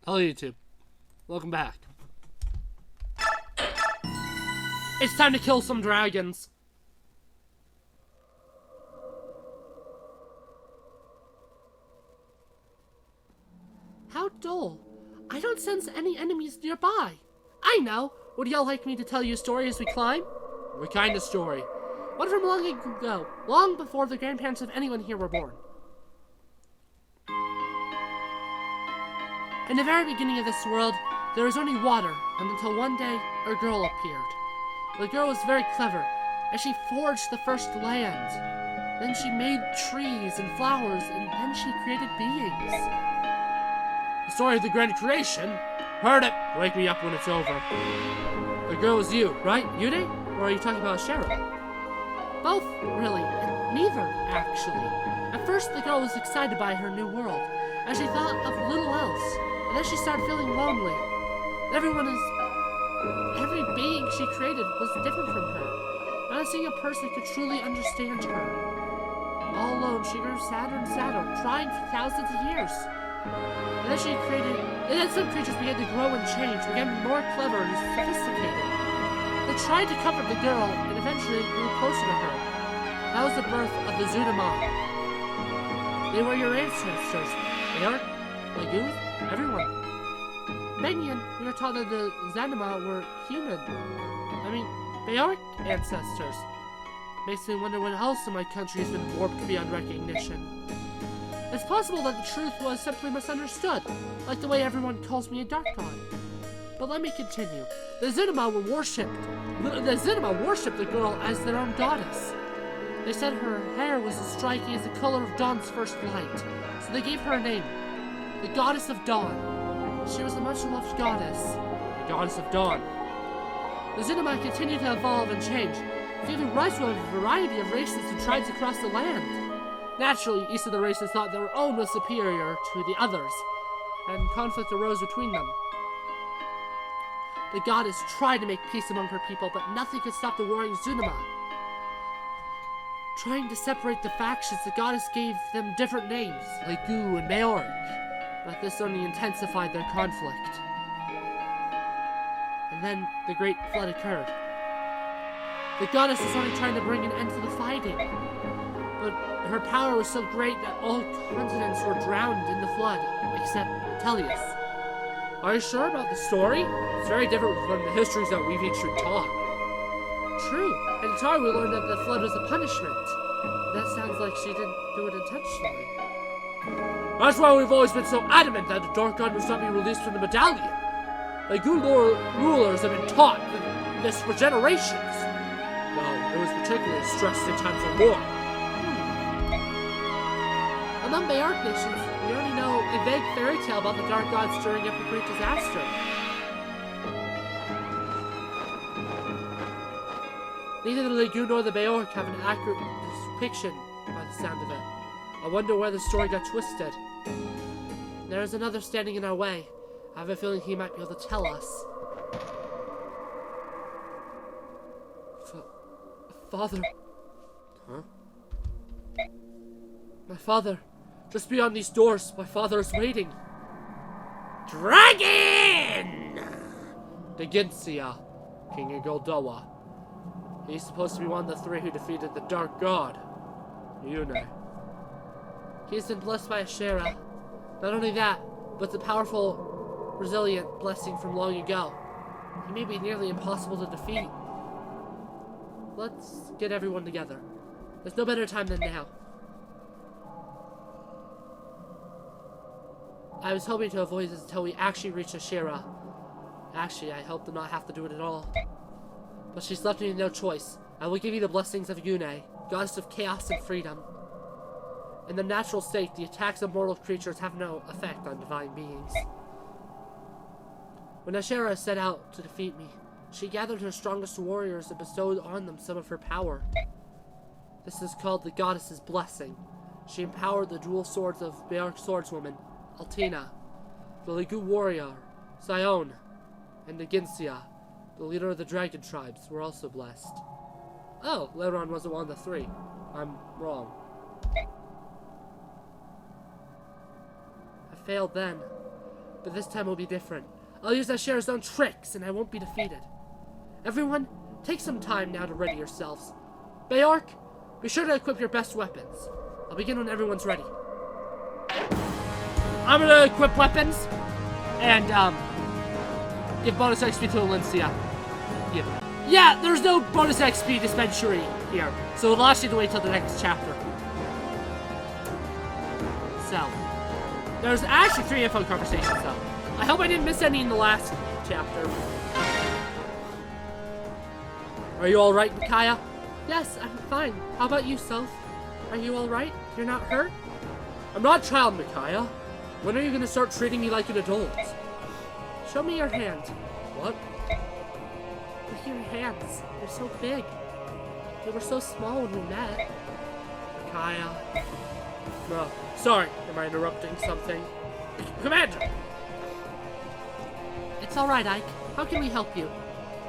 Hello YouTube. Welcome back. It's time to kill some dragons. How dull. I don't sense any enemies nearby. I know. Would y'all like me to tell you a story as we climb? What kind of story? One from long ago, long before the grandparents of anyone here were born. In the very beginning of this world, there was only water, and until one day, a girl appeared. The girl was very clever, and she forged the first land. Then she made trees and flowers, and then she created beings. The story of the grand creation? Heard it! Wake me up when it's over. The girl was you, right, Yude? Or are you talking about Cheryl? Both, really, and neither, actually. At first, the girl was excited by her new world, and she thought of little else. And then she started feeling lonely. Every being she created was different from her. Not a single person could truly understand her. All alone, she grew sadder and sadder, trying for thousands of years. And then some creatures began to grow and change, began more clever and sophisticated. They tried to comfort the girl, and eventually grew closer to her. That was the birth of the Zunama. They were your ancestors. They are Lagoon? Everyone. Benyon, we were taught that the Zanima were human. Baoric ancestors. Makes me wonder what else in my country has been warped beyond recognition. It's possible that the truth was simply misunderstood, like the way everyone calls me a dark god. But let me continue. The Zinima worshipped the girl as their own goddess. They said her hair was as striking as the color of dawn's first light, so they gave her a name. The Goddess of Dawn. She was a much-loved goddess. The Goddess of Dawn. The Zinima continued to evolve and change, giving rise to a variety of races and tribes across the land. Naturally, each of the races thought their own was superior to the others, and conflict arose between them. The goddess tried to make peace among her people, but nothing could stop the warring Zunima. Trying to separate the factions, the goddess gave them different names, like Gu and Maoric. But this only intensified their conflict. And then the Great Flood occurred. The goddess was only trying to bring an end to the fighting, but her power was so great that all continents were drowned in the flood, except Tellius. Are you sure about the story? It's very different from the histories that we've each been taught. True, and in Tar we learned that the flood was a punishment. That sounds like she didn't do it intentionally. That's why we've always been so adamant that the Dark God must not be released from the medallion. The Gulor rulers have been taught this for generations. Though it was particularly stressed in times of war. Among Baoric nations, we already know a vague fairy tale about the Dark Gods during every great disaster. Neither the Lagoon nor the Baoric have an accurate depiction by the sound of it. I wonder where the story got twisted. There is another standing in our way. I have a feeling he might be able to tell us. Father. Huh? My father. Just beyond these doors, my father is waiting. Dragon! The Ginsia, King of Goldoa. He's supposed to be one of the three who defeated the Dark God. Yune. He's been blessed by Ashera. Not only that, but the powerful, resilient blessing from long ago. He may be nearly impossible to defeat. Let's get everyone together. There's no better time than now. I was hoping to avoid this until we actually reach Ashera. Actually, I hope to not have to do it at all. But she's left me no choice. I will give you the blessings of Yune, goddess of chaos and freedom. In the natural state, the attacks of mortal creatures have no effect on divine beings. When Ashera set out to defeat me, she gathered her strongest warriors and bestowed on them some of her power. This is called the Goddess's Blessing. She empowered the dual swords of Baoric swordswoman, Altina, the Ligu warrior, Sion, and the Ginsia, the leader of the dragon tribes, were also blessed. Oh, Leron wasn't one of the three. I'm wrong. I failed then. But this time will be different. I'll use Asher's own tricks, and I won't be defeated. Everyone, take some time now to ready yourselves. Bayork, be sure to equip your best weapons. I'll begin when everyone's ready. I'm gonna equip weapons, and, give bonus XP to Valencia. Yeah, there's no bonus XP dispensary here, so it'll ask you to wait till the next chapter. So, there's actually 3 info conversations, though. I hope I didn't miss any in the last chapter. Are you alright, Micaiah? Yes, I'm fine. How about you, Soph? Are you alright? You're not hurt? I'm not a child, Micaiah. When are you gonna start treating me like an adult? Show me your hand. What? Look at your hands. They're so big. They were so small when we met. Micaiah. Oh, sorry. Am I interrupting something? Commander! It's alright, Ike. How can we help you?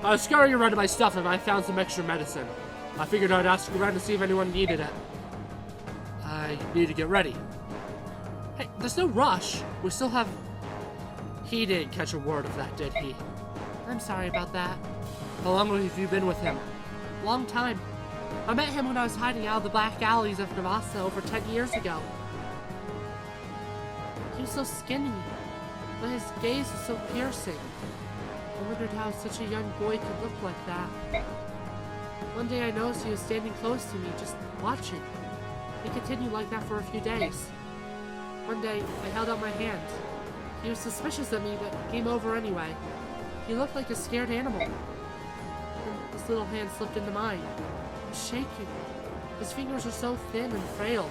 I was scurrying around to my stuff and I found some extra medicine. I figured I'd ask around to see if anyone needed it. I need to get ready. Hey, there's no rush. We still have... He didn't catch a word of that, did he? I'm sorry about that. How long have you been with him? Long time. I met him when I was hiding out of the back alleys of Navasa over 10 years ago. He was so skinny, but his gaze is so piercing. I wondered how such a young boy could look like that. One day I noticed he was standing close to me, just watching. He continued like that for a few days. One day, I held out my hand. He was suspicious of me, but came over anyway. He looked like a scared animal. And his little hand slipped into mine. He was shaking. His fingers were so thin and frail.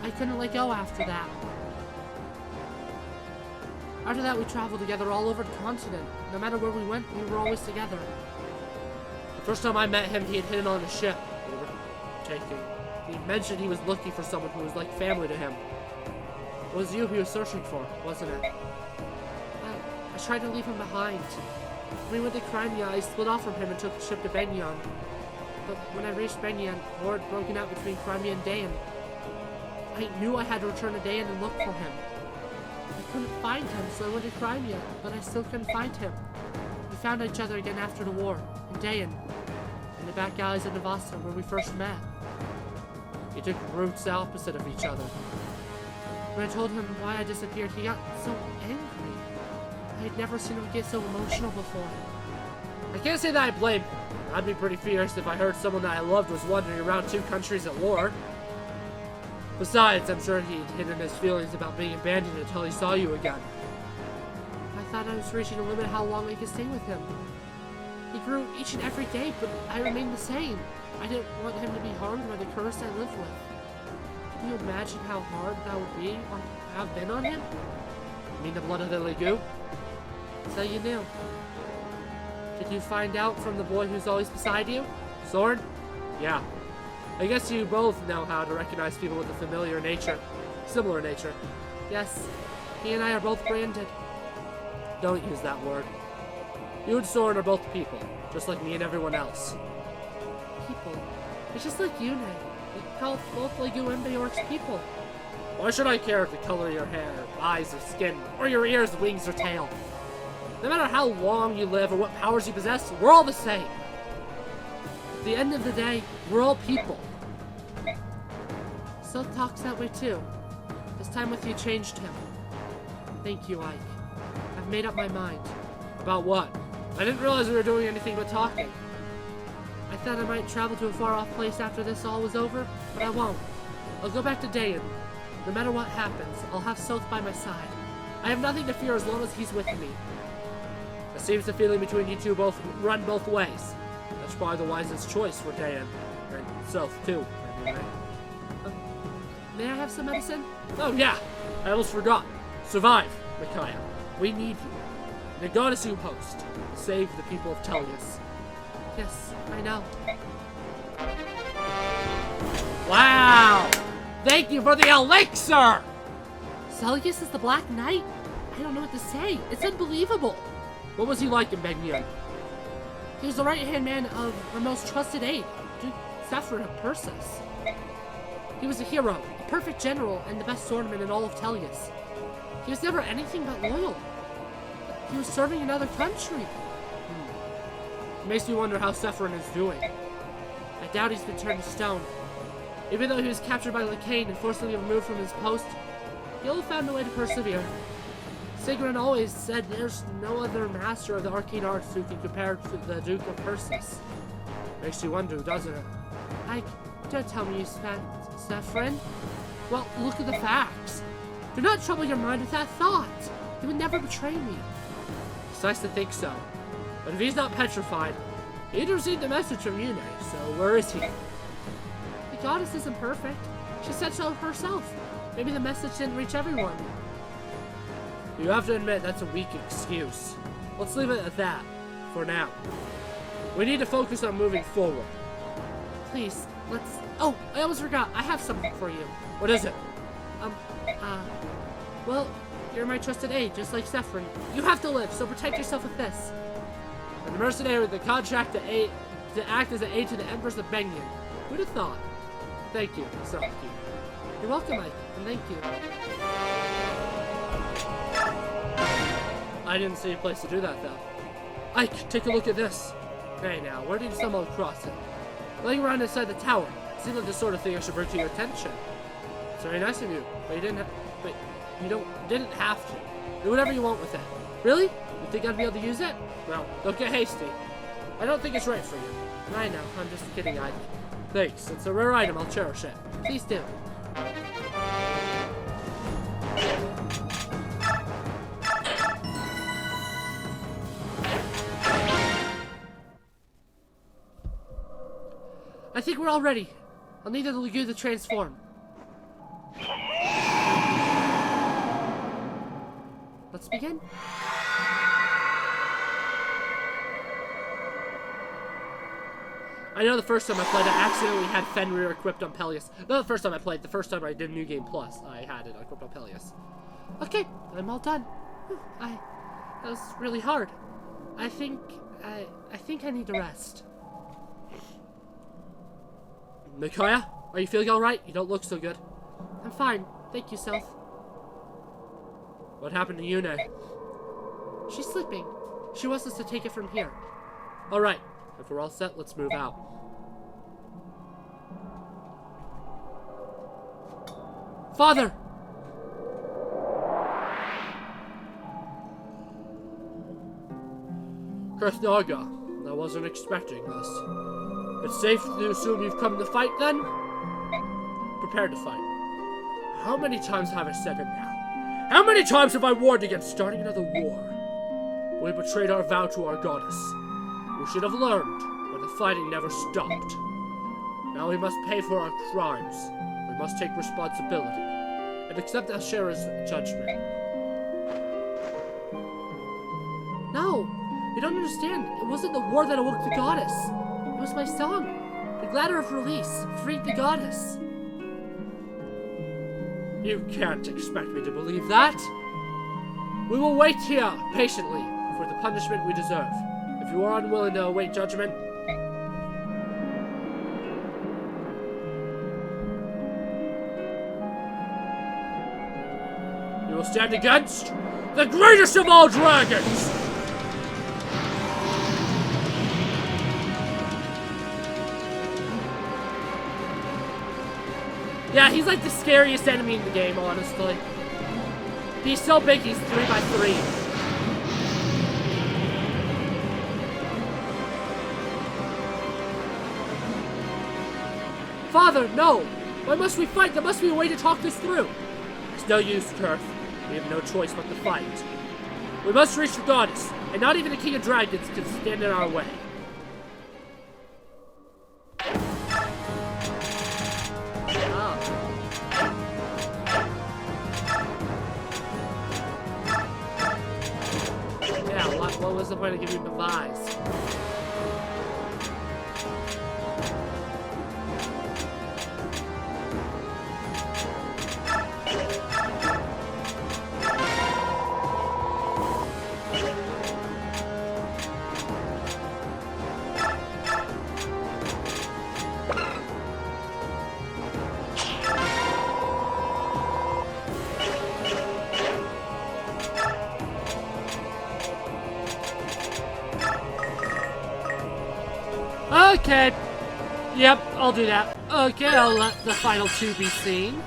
I couldn't let go after that. After that, we traveled together all over the continent. No matter where we went, we were always together. The first time I met him, he had hidden on a ship we were taking. He mentioned he was looking for someone who was like family to him. It was you he was searching for, wasn't it? I tried to leave him behind. When we went to Crimea, I split off from him and took the ship to Benyon. But when I reached Benyon, war had broken out between Crimea and Dayan. I knew I had to return to Dayan and look for him. I couldn't find him, so I went to Crimea, but I still couldn't find him. We found each other again after the war, in Dayan, in the back alleys of Navasa, where we first met. We took routes opposite of each other. When I told him why I disappeared, he got so angry. I had never seen him get so emotional before. I can't say that I blame him. I'd be pretty fierce if I heard someone that I loved was wandering around 2 countries at war. Besides, I'm sure he'd hidden his feelings about being abandoned until he saw you again. I thought I was reaching a limit how long I could stay with him. He grew each and every day, but I remained the same. I didn't want him to be harmed by the curse I lived with. Can you imagine how hard that would be or have been on him? You mean the blood of the Legu? So you knew. Did you find out from the boy who's always beside you? Soren? Yeah. I guess you both know how to recognize people with a familiar nature. Similar nature. Yes. He and I are both branded. Don't use that word. You and Soren are both people, just like me and everyone else. People? It's just like you, Nate. We call both Legu and Bayork's people. Why should I care the color of your hair, eyes, or skin, or your ears, wings, or tail? No matter how long you live or what powers you possess, we're all the same. At the end of the day, we're all people. Seth talks that way too. This time with you changed him. Thank you, Ike. I've made up my mind. About what? I didn't realize we were doing anything but talking. I thought I might travel to a far-off place after this all was over, but I won't. I'll go back to Dayan. No matter what happens, I'll have Seth by my side. I have nothing to fear as long as he's with me. It seems the feeling between you two both run both ways. That's probably the wisest choice for Dayan. And Seth, too, anyway. May I have some medicine? Oh, yeah. I almost forgot. Survive, Micaiah. We need you. The goddess you host. Save the people of Tellius. Yes, I know. Wow! Thank you for the elixir! Tellius is the Black Knight? I don't know what to say. It's unbelievable. What was he like in Benyon? He was the right-hand man of our most trusted aide, Duke Zephyr of Persis. He was a hero, a perfect general, and the best swordman in all of Tellius. He was never anything but loyal. He was serving another country. It makes me wonder how Sephiroth is doing. I doubt he's been turned to stone. Even though he was captured by Lacane and forcibly removed from his post, he only found a way to persevere. Sigrun always said there's no other master of the arcane arts who can compare to the Duke of Persis. Makes you wonder, doesn't it? Don't tell me you spent Sephiroth. Well, look at the facts. Do not trouble your mind with that thought. He would never betray me. It's nice to think so. But if he's not petrified, he didn't receive the message from Yune, so where is he? The goddess isn't perfect. She said so herself. Maybe the message didn't reach everyone. You have to admit that's a weak excuse. Let's leave it at that, for now. We need to focus on moving forward. Please, let's... Oh, I almost forgot. I have something for you. What is it? Well, you're my trusted aide, just like Sephiroth. You have to live, so protect yourself with this. I'm a mercenary with the contract to act as an aide to the Empress of Bengen. Who'd have thought? Thank you, Selkie. You're welcome, Ike, and thank you. I didn't see a place to do that, though. Ike, take a look at this. Hey now, where did you stumble across it? Laying around inside the tower. It seemed like the sort of thing I should bring to your attention. It's very nice of you, but you didn't have to. Do whatever you want with it. Really? You think I'd be able to use it? Well, don't get hasty. I don't think it's right for you. I know, I'm just kidding, Ike. Thanks, it's a rare item, I'll cherish it. Please do. I think we're all ready. I'll need the Lagoon to transform. Let's begin. I know the first time I played, I accidentally had Fenrir equipped on Peleus. Not the first time I played, the first time I did New Game Plus, I had it equipped on Peleus. Okay, I'm all done. That was really hard. I think I need to rest. Mikoya, are you feeling alright? You don't look so good. I'm fine. Thank you, Self. What happened to Yune? She's sleeping. She wants us to take it from here. Alright. If we're all set, let's move out. Father! Kurthnaga, I wasn't expecting this. It's safe to assume you've come to fight, then? Prepare to fight. How many times have I said it now? How many times have I warned against starting another war? We betrayed our vow to our goddess. We should have learned, but the fighting never stopped. Now we must pay for our crimes. We must take responsibility, and accept Ashera's judgment. No, you don't understand. It wasn't the war that awoke the goddess. It was my song. The gladder of release freed the goddess. You can't expect me to believe that. We will wait here, patiently, for the punishment we deserve. If you are unwilling to await judgment, you will stand against the greatest of all dragons! Yeah, he's like the scariest enemy in the game, honestly. He's so big, he's 3x3. Father, no! Why must we fight? There must be a way to talk this through. It's no use, Kurth. We have no choice but to fight. We must reach the goddess, and not even the King of Dragons can stand in our way. What was the point of giving me the vibes? Okay. Yep, I'll do that. Okay, I'll let the final two be seen.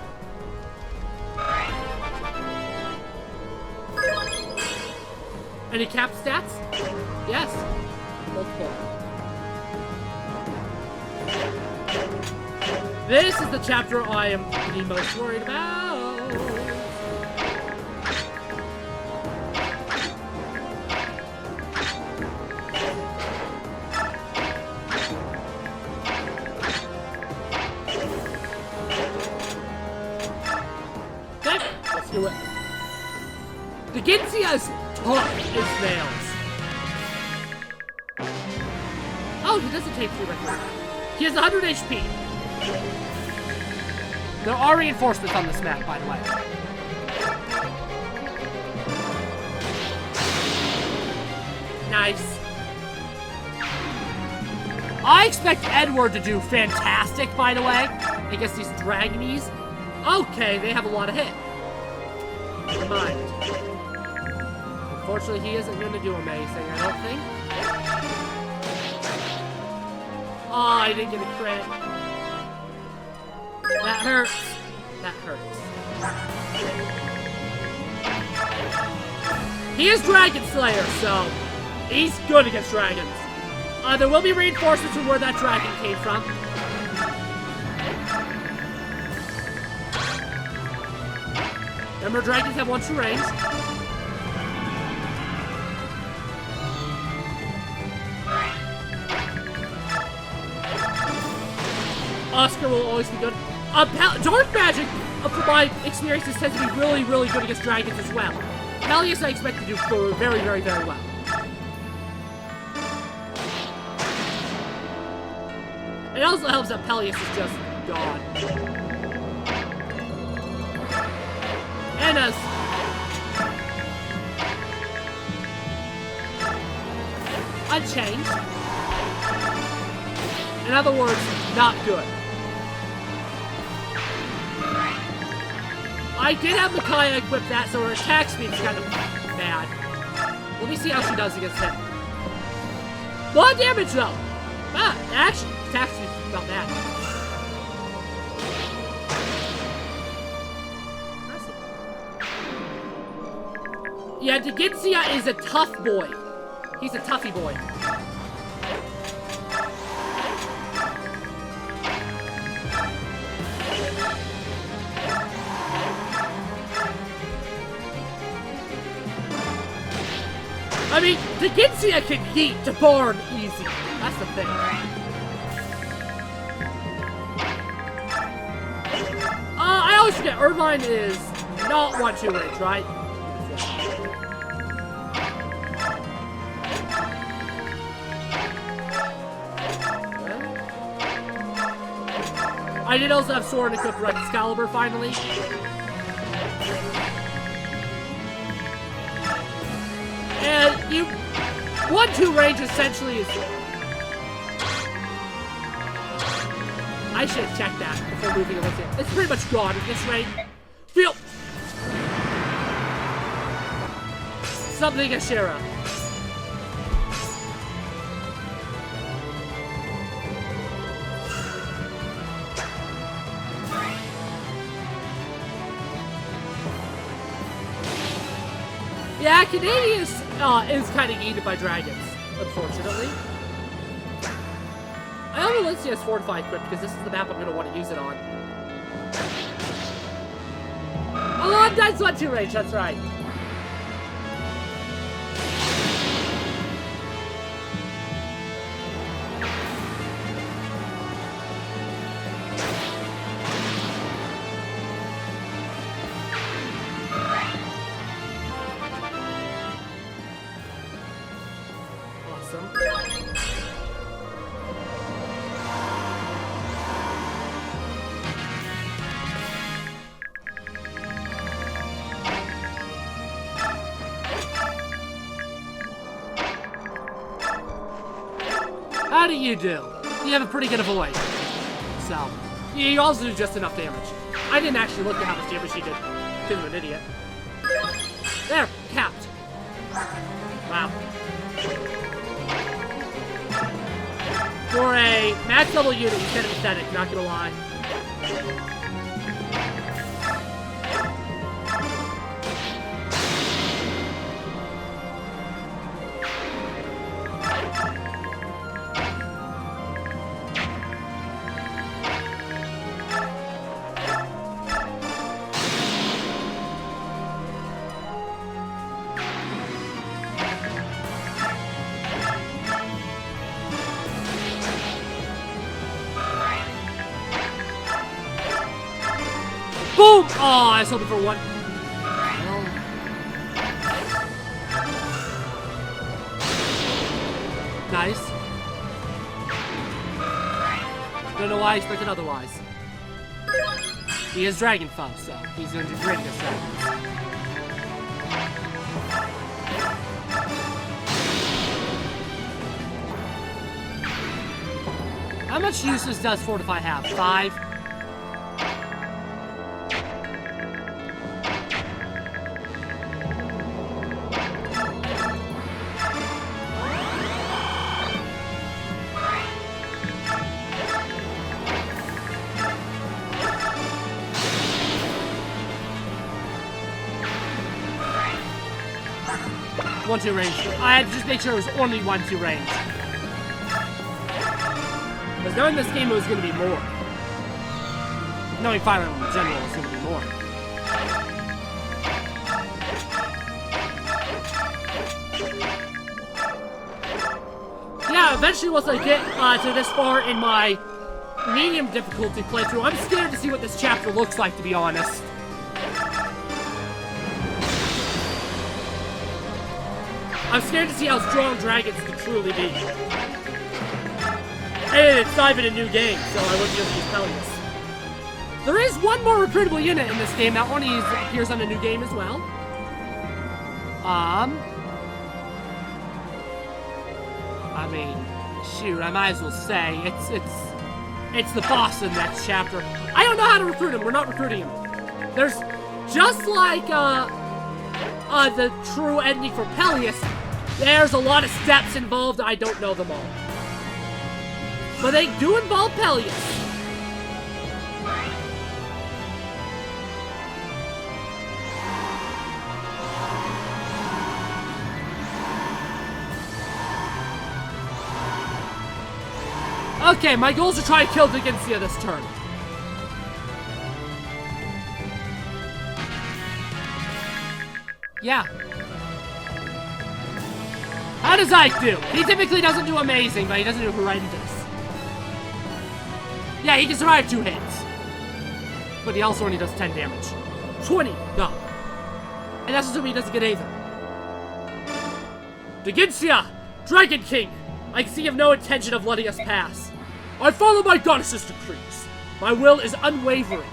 Any cap stats? Yes. Multiple. This is the chapter I am the most worried about. Okay, let's do it. The Ginsia is tough as nails. Oh, he doesn't take 3 by 3. He has 100 HP. There are reinforcements on this map, by the way. Nice. I expect Edward to do fantastic, by the way, against these Dragonies. Okay, they have a lot of hit. Never mind. Unfortunately, he isn't going to do amazing, I don't think. Oh, I didn't get a crit. That hurts. That hurts. He is Dragon Slayer, so he's good against dragons. There will be reinforcements from where that dragon came from. Remember, dragons have 1-2 range. Oscar will always be good. Dark magic, from my experiences, tends to be really, really good against dragons as well. Peleus I expect to do very, very, very well. It also helps that Peleus is just gone. And as unchanged. In other words, not good. I did have Micaiah equip that, so her attack speed is kind of bad. Let me see how she does against him. A lot of damage, though. Ah, actually, attack speed is not bad. Yeah, Degitsia is a tough boy. He's a toughy boy. I mean, Degitsia can yeet to Barn easy. That's the thing. I always forget, Irvine is not 1-2 range, right? I did also have Sword equipped for Excalibur finally. And you 1-2 range essentially is. I should have checked that before moving it with it. It's pretty much gone at this rate. Feel something Ashera. Yeah, Canadian is kind of eaten by dragons, unfortunately. I only let's see as Fortify equipped because this is the map I'm going to want to use it on. Oh, that's 1-2 range, that's right. How do you do? You have a pretty good avoid. So, you also do just enough damage. I didn't actually look at how much damage he did. Because I'm an idiot. There, capped. Wow. For a max level unit, he's kind of pathetic, not gonna lie. Boom! Oh, I was hoping for one. Nice. Don't know why I expected otherwise. He is Dragon Foe, so he's going to do great against dragons. How much uses does Fortify have? 5? One-two range. I had to just make sure it was only 1-2 range. Because knowing this game it was going to be more. Knowing Fire Emblem in general is going to be more. Yeah, eventually once I get to this far in my medium difficulty playthrough, I'm scared to see what this chapter looks like, to be honest. I'm scared to see how strong dragons can truly be. And it's not even a new game, so I wouldn't just use Pelias. There is one more recruitable unit in this game that only appears on a new game as well. I mean, shoot, I might as well say it's the boss in the next chapter. I don't know how to recruit him. We're not recruiting him. There's just like the true ending for Pelias. There's a lot of steps involved. I don't know them all. But they do involve Pelias. Okay, my goal is to try to kill Digensia this turn. Yeah. How does Ike do? He typically doesn't do amazing, but he doesn't do horrendous. Yeah, he can survive 2 hits. But he also only does 10 damage. 20, no. And that's assuming he doesn't get either. Digensia, Dragon King, I see you have no intention of letting us pass. I follow my goddess's decrees. My will is unwavering.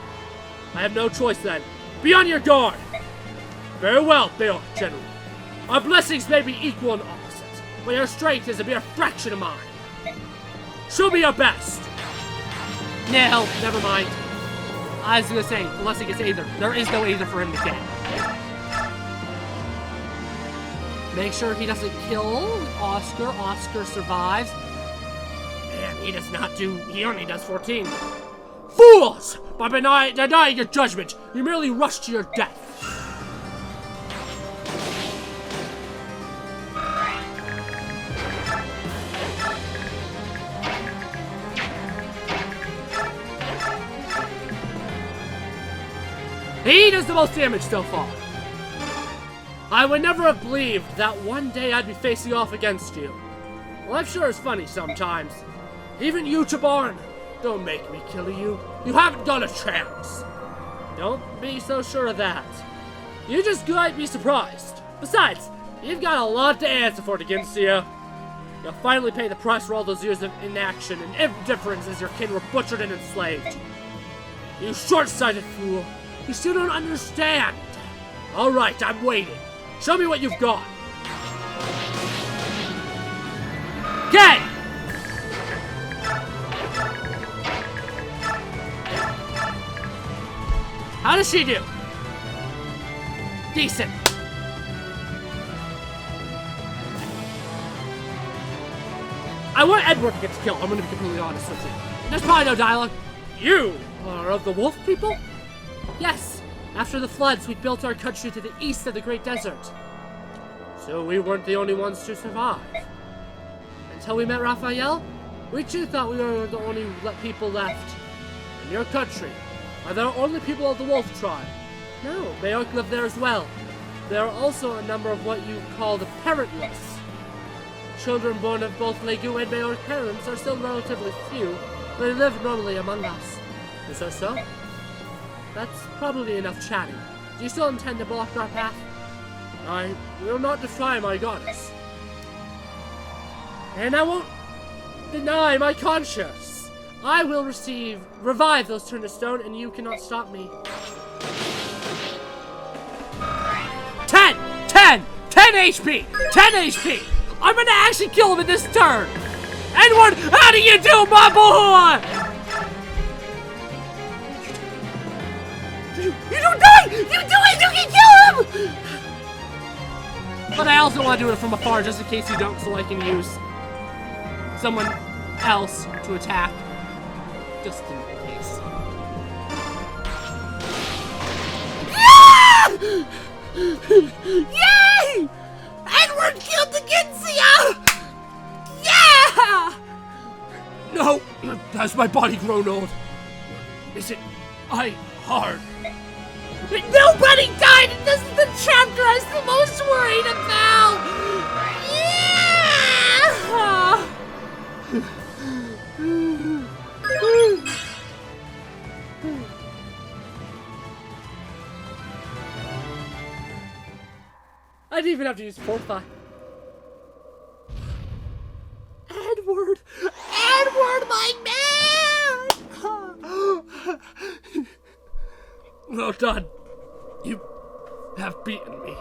I have no choice then. Be on your guard. Very well, Bail General. Our blessings may be equal and opposite, but your strength is a mere fraction of mine. Show me your best. No, never mind. I was gonna say, unless he gets Aether. There is no Aether for him to get. Make sure he doesn't kill Oscar. Oscar survives. Man, he does not do... He only does 14. Fools! By denying your judgment, you merely rush to your death. He does the most damage so far. I would never have believed that one day I'd be facing off against you. Life sure is funny sometimes. Even you, Chabarn. Don't make me kill you. You haven't got a chance. Don't be so sure of that. You just might be surprised. Besides, you've got a lot to answer for, Digensia. You'll finally pay the price for all those years of inaction and indifference as your kin were butchered and enslaved. You short-sighted fool. You still don't understand. All right, I'm waiting. Show me what you've got. Okay. How does she do? Decent. I want Edward to get killed. I'm gonna be completely honest with you. There's probably no dialogue. You are of the wolf people? Yes. After the floods, we built our country to the east of the Great Desert. So we weren't the only ones to survive. Until we met Raphael, we too thought we were the only people left. In your country, are there only people of the wolf tribe? No, Majorc live there as well. There are also a number of what you call the parentless. Children born of both Legu and Majorc parents are still relatively few, but they live normally among us. Is that so? That's probably enough chatting. Do you still intend to block our path? I will not defy my goddess. And I won't deny my conscience. I will revive those turned to stone, and you cannot stop me. 10 HP! 10 HP! I'm gonna actually kill him in this turn! Edward, how do you do, my boy? You don't die! You do it! You can kill him! But I also want to do it from afar, just in case you don't, so I can use someone else to attack. Just in case. Yeah! Yay! Edward killed the Ginsia! Yeah! No! Has my body grown old? Is it hard? Nobody died, and this is the chapter I was the most worried about! I didn't even have to use fortify. Edward! Edward, my man! Well done. You have beaten me.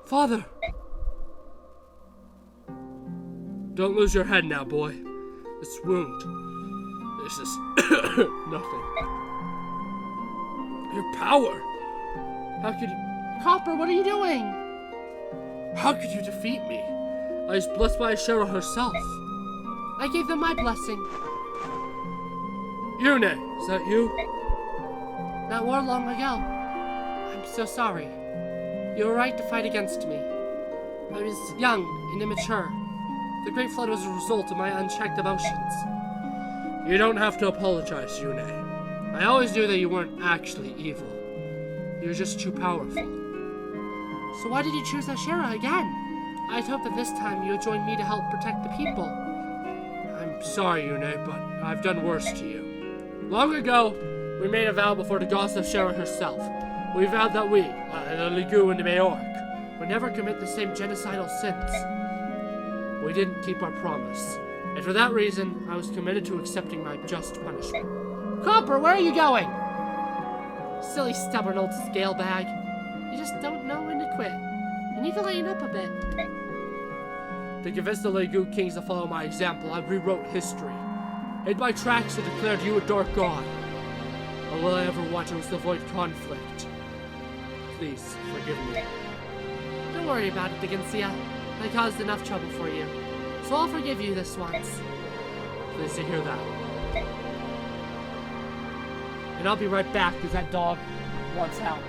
Father! Don't lose your head now, boy. This wound. This is nothing. Your power! How could you... Copper, what are you doing? How could you defeat me? I was blessed by Ashera herself. I gave them my blessing. Yune, is that you? That war long ago. I'm so sorry. You were right to fight against me. I was young and immature. The Great Flood was a result of my unchecked emotions. You don't have to apologize, Yune. I always knew that you weren't actually evil. You're just too powerful. So why did you choose Ashera again? I'd hoped that this time you would join me to help protect the people. I'm sorry, Yune, but I've done worse to you. Long ago, we made a vow before the goddess of Ashera herself. We vowed that we, the Legu and the Majorc, would never commit the same genocidal sins. We didn't keep our promise. And for that reason, I was committed to accepting my just punishment. Copper, where are you going? Silly, stubborn old scale bag. You just don't know when to quit. You need to lighten up a bit. To convince the Legu kings to follow my example, I rewrote history. Hid my tracks and declared you a dark god. All I ever wanted was to avoid conflict. Please, forgive me. Don't worry about it, Digensia. I caused enough trouble for you. So I'll forgive you this once. Pleased to hear that. And I'll be right back, because that dog wants help.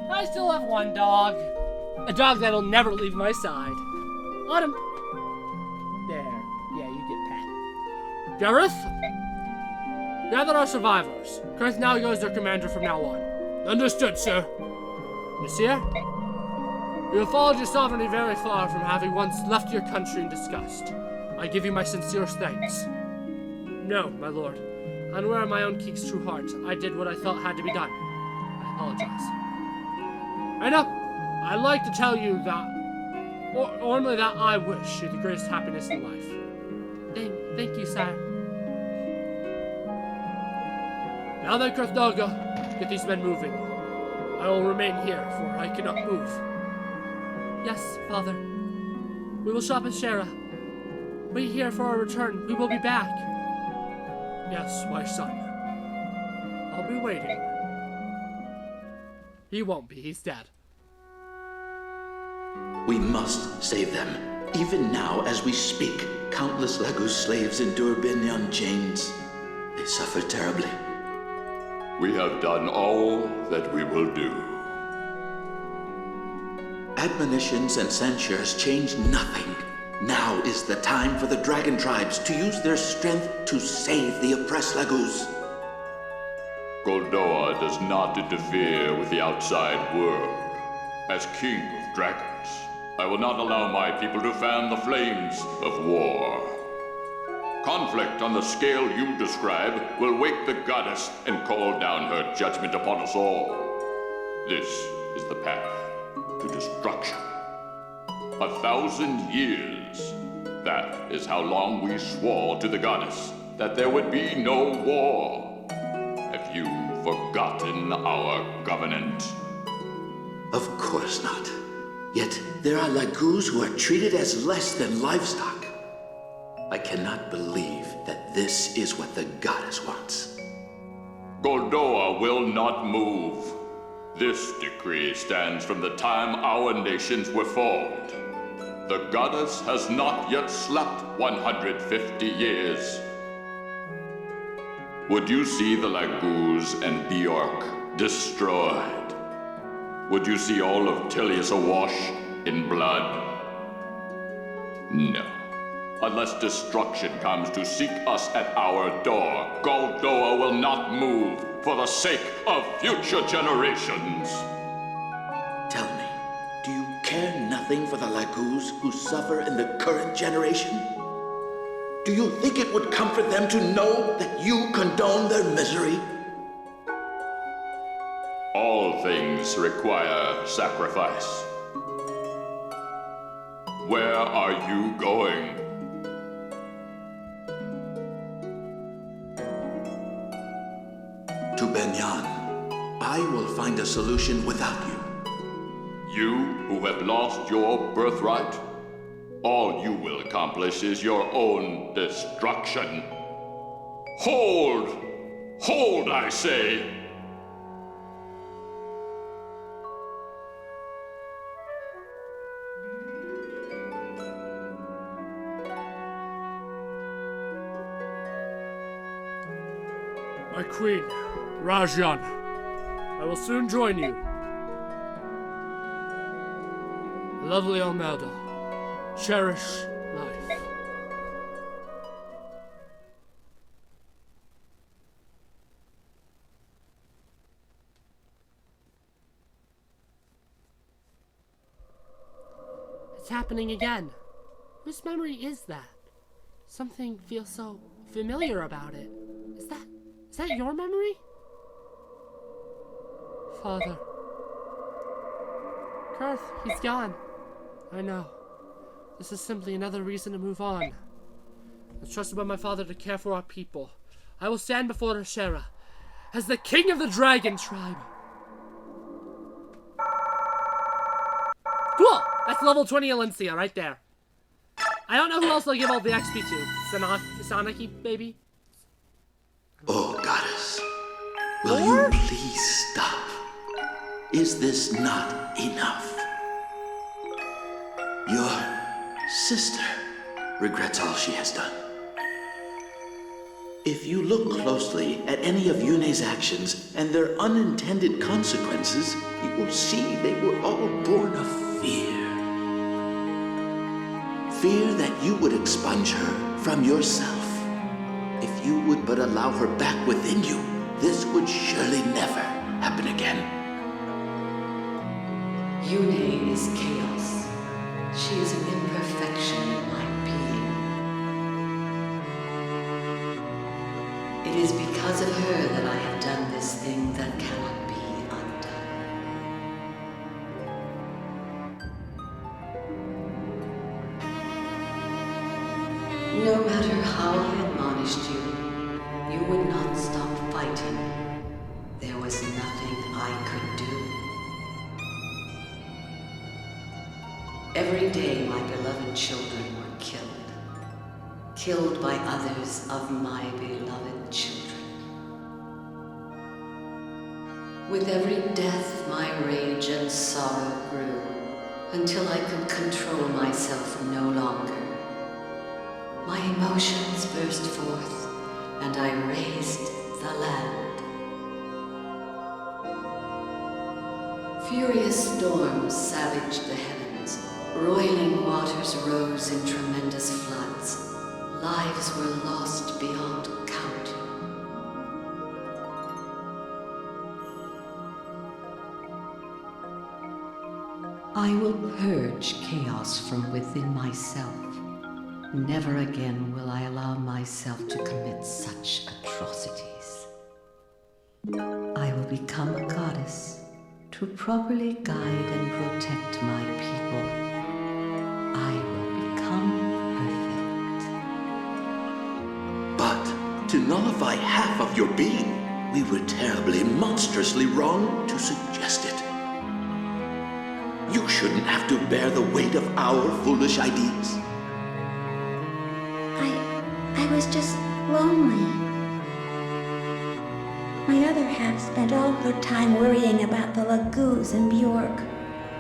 I still have one dog. A dog that'll never leave my side. Autumn. There. Yeah, you get pet. Gareth? Gather our survivors. Gareth now goes their commander from now on. Understood, sir. Monsieur? You have followed your sovereignty very far from having once left your country in disgust. I give you my sincerest thanks. No, my lord. Unaware of my own king's true heart, I did what I thought had to be done. I apologize. I know. I'd like to tell you that, or only that I wish you the greatest happiness in life. Thank you, sire. Now then, Kurthnoga, Get these men moving. I will remain here, for I cannot move. Yes, Father. We will stop at Shara. Wait here for our return. We will be back. Yes, my son. I'll be waiting. He won't be. He's dead. We must save them. Even now, as we speak, countless Laguz slaves endure Binyan chains. They suffer terribly. We have done all that we will do. Admonitions and censures change nothing. Now is the time for the dragon tribes to use their strength to save the oppressed Laguz. Goldoa does not interfere with the outside world. As king of dragons, I will not allow my people to fan the flames of war. Conflict on the scale you describe will wake the goddess and call down her judgment upon us all. This is the path to destruction. 1,000 years. That is how long we swore to the goddess that there would be no war. Have you forgotten our covenant? Of course not. Yet there are Laguz who are treated as less than livestock. I cannot believe that this is what the goddess wants. Goldoa will not move. This decree stands from the time our nations were formed. The goddess has not yet slept 150 years. Would you see the Laguz and Bjork destroyed? Would you see all of Tilius awash in blood? No. Unless destruction comes to seek us at our door, Goldoa will not move for the sake of future generations. Tell me, do you care nothing for the Laguz who suffer in the current generation? Do you think it would comfort them to know that you condone their misery? All things require sacrifice. Where are you going? To Binyan. I will find a solution without you. You who have lost your birthright? All you will accomplish is your own destruction. Hold! Hold, I say! My queen, Rajan. I will soon join you. Lovely Almelda. Cherish life. It's happening again. Whose memory is that? Something feels so familiar about it. Is that your memory? Father. Kurth, he's gone. I know. This is simply another reason to move on. It's trusted by my father to care for our people. I will stand before Ashera as the king of the dragon tribe. Cool! That's level 20 Alencia right there. I don't know who else they'll give all the XP to. Sanaki, maybe? Oh, goddess. Will you please stop? Is this not enough? Your sister regrets all she has done. If you look closely at any of Yune's actions and their unintended consequences, you will see they were all born of fear. Fear that you would expunge her from yourself. If you would but allow her back within you, this would surely never happen again. Yune is chaos. She is an imperfection in my being. It is because of her that I have done this thing that cannot be undone. No matter how I admonished you, you would not stop fighting. There was nothing I could do. Every day my beloved children were killed. Killed by others of my beloved children. With every death, my rage and sorrow grew, until I could control myself no longer. My emotions burst forth, and I raised the land. Furious storms savaged the heavens. Roiling waters rose in tremendous floods. Lives were lost beyond count. I will purge chaos from within myself. Never again will I allow myself to commit such atrocities. I will become a goddess to properly guide and protect my people. I will become perfect. But to nullify half of your being, we were terribly, monstrously wrong to suggest it. You shouldn't have to bear the weight of our foolish ideas. I was just lonely. My other half spent all her time worrying about the Lagoos and Bjork.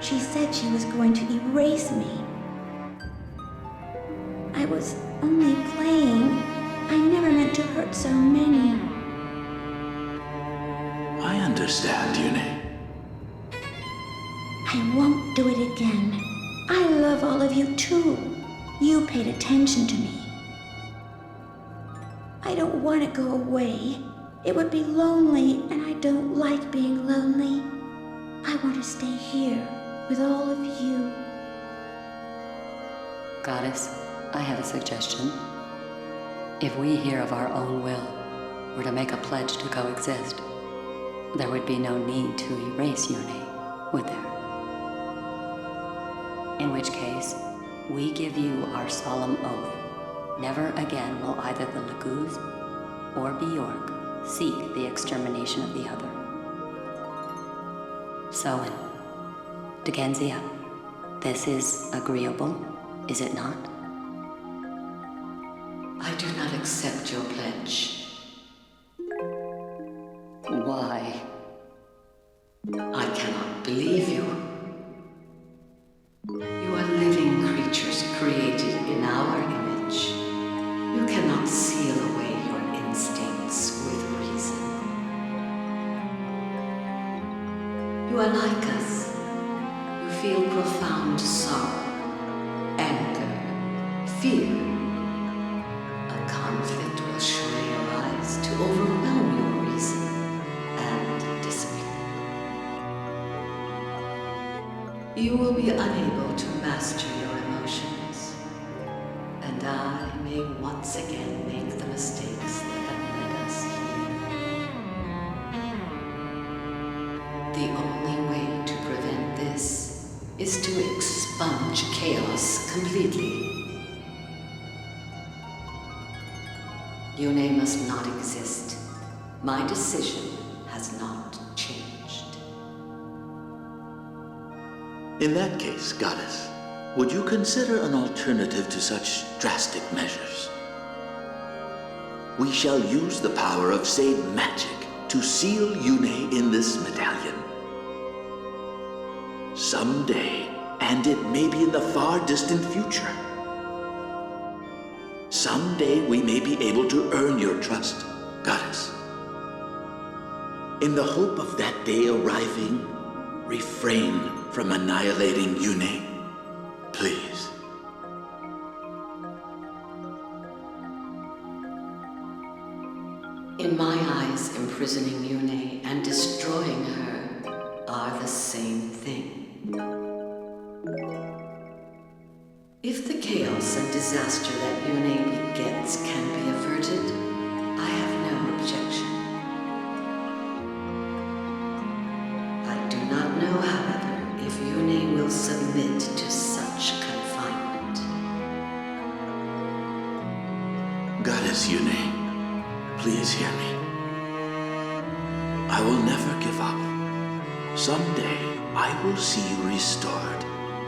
She said she was going to erase me. I was only playing. I never meant to hurt so many. I understand, Yune. I won't do it again. I love all of you too. You paid attention to me. I don't want to go away. It would be lonely, and I don't like being lonely. I want to stay here with all of you. Goddess, I have a suggestion. If we here of our own will were to make a pledge to coexist, there would be no need to erase Yune, would there? In which case, we give you our solemn oath. Never again will either the Lagoos or Bjork seek the extermination of the other. Soen, Degenzia, this is agreeable, is it not? I do not accept your pledge. Why? I cannot believe you. You are living creatures created in our image. You cannot seal away your instincts with reason. You are like us. You feel profound sorrow, anger, fear. A conflict will surely arise to overwhelm your reason and discipline. You will be unable to master your emotions, and I may once again make the mistakes that have led us here. The only way to prevent this is to expunge chaos completely. Yune must not exist. My decision has not changed. In that case, Goddess, would you consider an alternative to such drastic measures? We shall use the power of Sade magic to seal Yune in this medallion. Someday, and it may be in the far distant future, someday we may be able to earn your trust, Goddess. In the hope of that day arriving, refrain from annihilating Yune, please. In my eyes, imprisoning Yune and destroying her are the same thing. If the chaos and disaster that Yune begets can be averted, I have no objection. I do not know, however, if Yune will submit to such confinement. Goddess Yune, please hear me. I will never give up. Someday, I will see you restored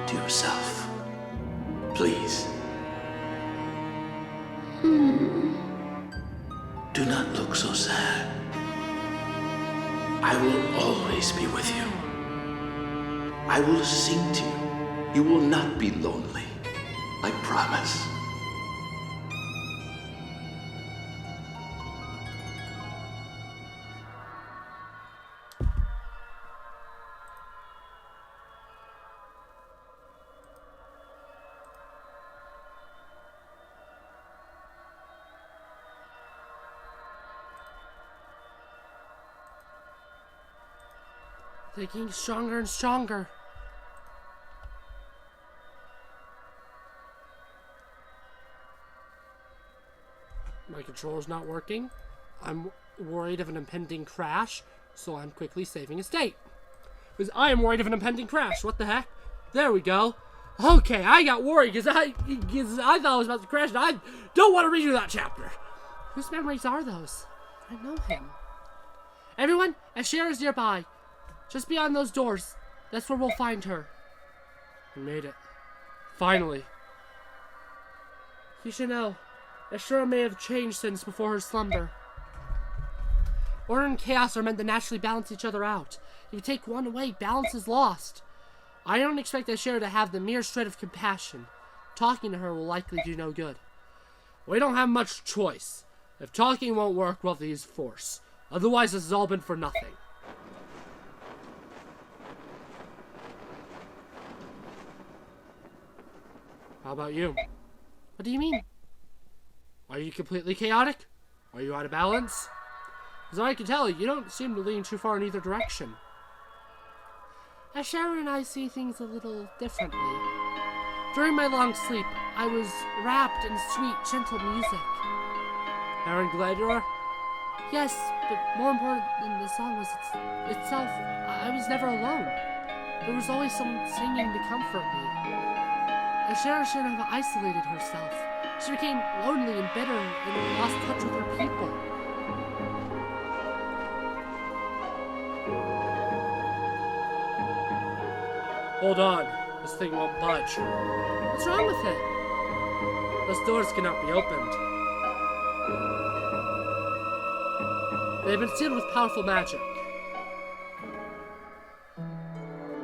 to yourself. Please. Do not look so sad. I will always be with you. I will sing to you. You will not be lonely. I promise. They're getting stronger and stronger. My controller's not working. I'm worried of an impending crash, so I'm quickly saving a state. Because I am worried of an impending crash. What the heck? There we go. Okay, I got worried because I thought I was about to crash, and I don't want to redo that chapter. Whose memories are those? I know him. Everyone, Ashera is nearby. Just beyond those doors. That's where we'll find her. We made it. Finally. You should know, Ashera may have changed since before her slumber. Order and chaos are meant to naturally balance each other out. If you take one away, balance is lost. I don't expect Ashera to have the mere shred of compassion. Talking to her will likely do no good. We don't have much choice. If talking won't work, we'll have to use force. Otherwise, this has all been for nothing. How about you? What do you mean? Are you completely chaotic? Are you out of balance? As I can tell, you don't seem to lean too far in either direction. Ashera and I see things a little differently. During my long sleep, I was wrapped in sweet, gentle music. Aaron Gladiator? Yes, but more important than the song was itself, I was never alone. There was always someone singing to comfort me. Ashera shouldn't have isolated herself. She became lonely and bitter and lost touch with her people. Hold on. This thing won't budge. What's wrong with it? Those doors cannot be opened. They've been sealed with powerful magic.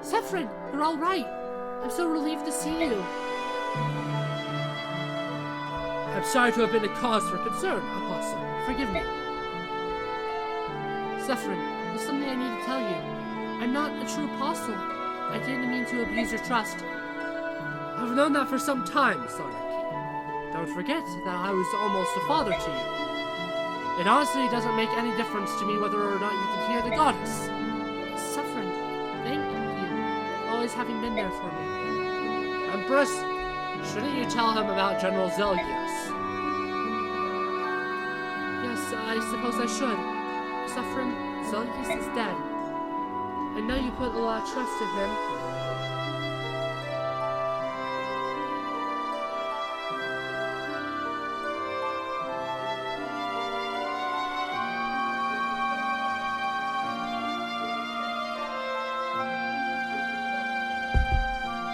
Sephrin, you're all right. I'm so relieved to see you. I'm sorry to have been a cause for concern, Apostle. Forgive me. Sephrin, there's something I need to tell you. I'm not a true apostle. I didn't mean to abuse your trust. I've known that for some time, Sonic. Don't forget that I was almost a father to you. It honestly doesn't make any difference to me whether or not you can hear the goddess. Sephrin, thank you for always having been there for me. Empress, shouldn't you tell him about General Zelgius? Yes, I suppose I should. Sephrin, Zelgius is dead. I know you put a lot of trust in him.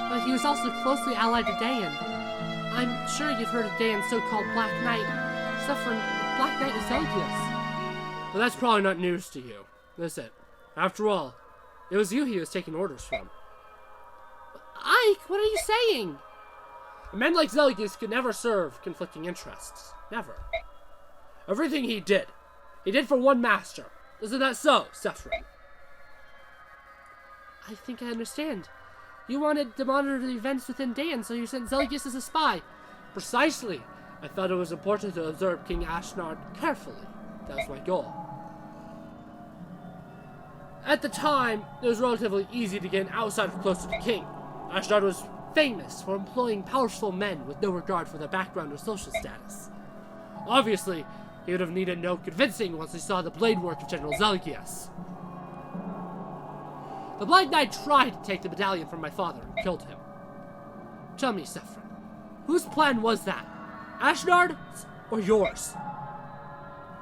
But he was also closely allied to Dayan. I'm sure you've heard of Dayan's so-called Black Knight. Sephrin, Black Knight is Zelgius. But that's probably not news to you, is it? After all, it was you he was taking orders from. Ike, what are you saying? Men like Zelgius could never serve conflicting interests. Never. Everything he did for one master. Isn't that so, Sephrin? I think I understand. You wanted to monitor the events within Dayan, so you sent Zelgius as a spy. Precisely. I thought it was important to observe King Ashnard carefully. That was my goal. At the time, it was relatively easy to get an outsider close to the king. Ashnard was famous for employing powerful men with no regard for their background or social status. Obviously, he would have needed no convincing once he saw the blade work of General Zelgius. The Black Knight tried to take the medallion from my father and killed him. Tell me, Sephrin, whose plan was that? Ashnard's or yours?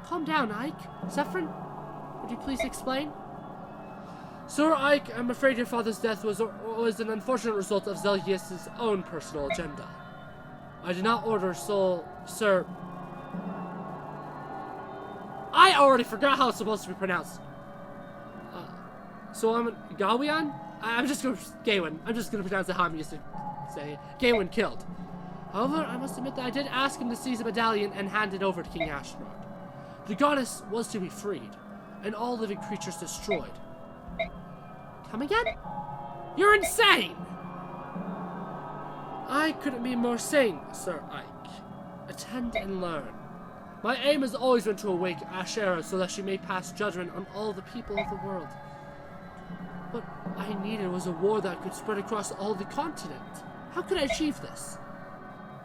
Calm down, Ike. Sephrin, would you please explain? Sir Ike, I'm afraid your father's death was an unfortunate result of Zelgius's own personal agenda. I did not order Sir... I already forgot how it's supposed to be pronounced. Gawain? I'm just gonna... Gawain. I'm just gonna pronounce it how I'm used to say it. Gawain killed. However, I must admit that I did ask him to seize a medallion and hand it over to King Ashnard. The goddess was to be freed, and all living creatures destroyed. Come again? You're insane! I couldn't be more sane, Sir Ike. Attend and learn. My aim has always been to awake Ashera so that she may pass judgment on all the people of the world. What I needed was a war that could spread across all the continent. How could I achieve this?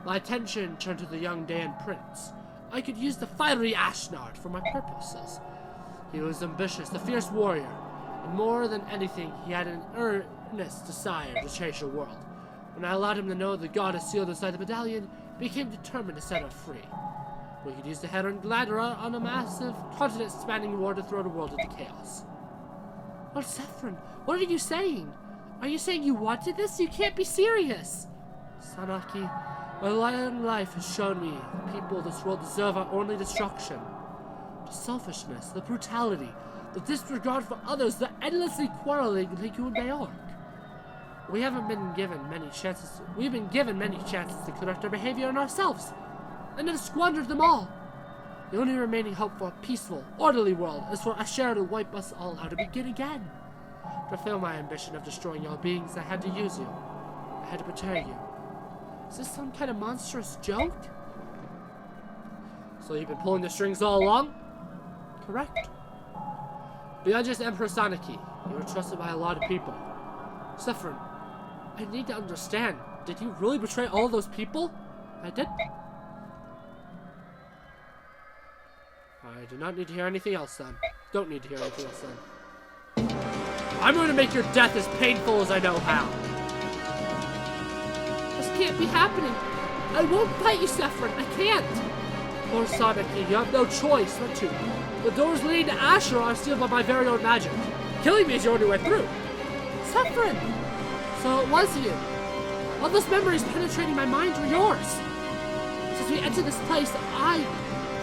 My attention turned to the young Dan Prince. I could use the fiery Ashnard for my purposes. He was ambitious, a fierce warrior, and more than anything, he had an earnest desire to change the world. When I allowed him to know the goddess sealed inside the medallion, he became determined to set her free. We could use the Heron Gladera on a massive, continent-spanning war to throw the world into chaos. Lord Saffron, what are you saying? Are you saying you wanted this? You can't be serious! Sanaki, my long life has shown me the people of this world deserve our only destruction. The selfishness, the brutality, the disregard for others, the endlessly quarreling like you and Majorque. We've been given many chances to correct our behavior in ourselves, and have squandered them all. The only remaining hope for a peaceful, orderly world is for Ashera to wipe us all out and begin again. To fulfill my ambition of destroying your beings, I had to use you. I had to betray you. Is this some kind of monstrous joke? So you've been pulling the strings all along? Correct. Beyond just Emperor Sanaki, you were trusted by a lot of people. Saffron, I need to understand. Did you really betray all those people? I did. I do not need to hear anything else then. Don't need to hear anything else then. I'm going to make your death as painful as I know how. This can't be happening. I won't fight you, Saffron. I can't. Poor Sanaki, you have no choice but to. The doors leading to Ashera are sealed by my very own magic. Killing me is your only way through. Saffron! So it was you. All those memories penetrating my mind were yours. Since we entered this place, I've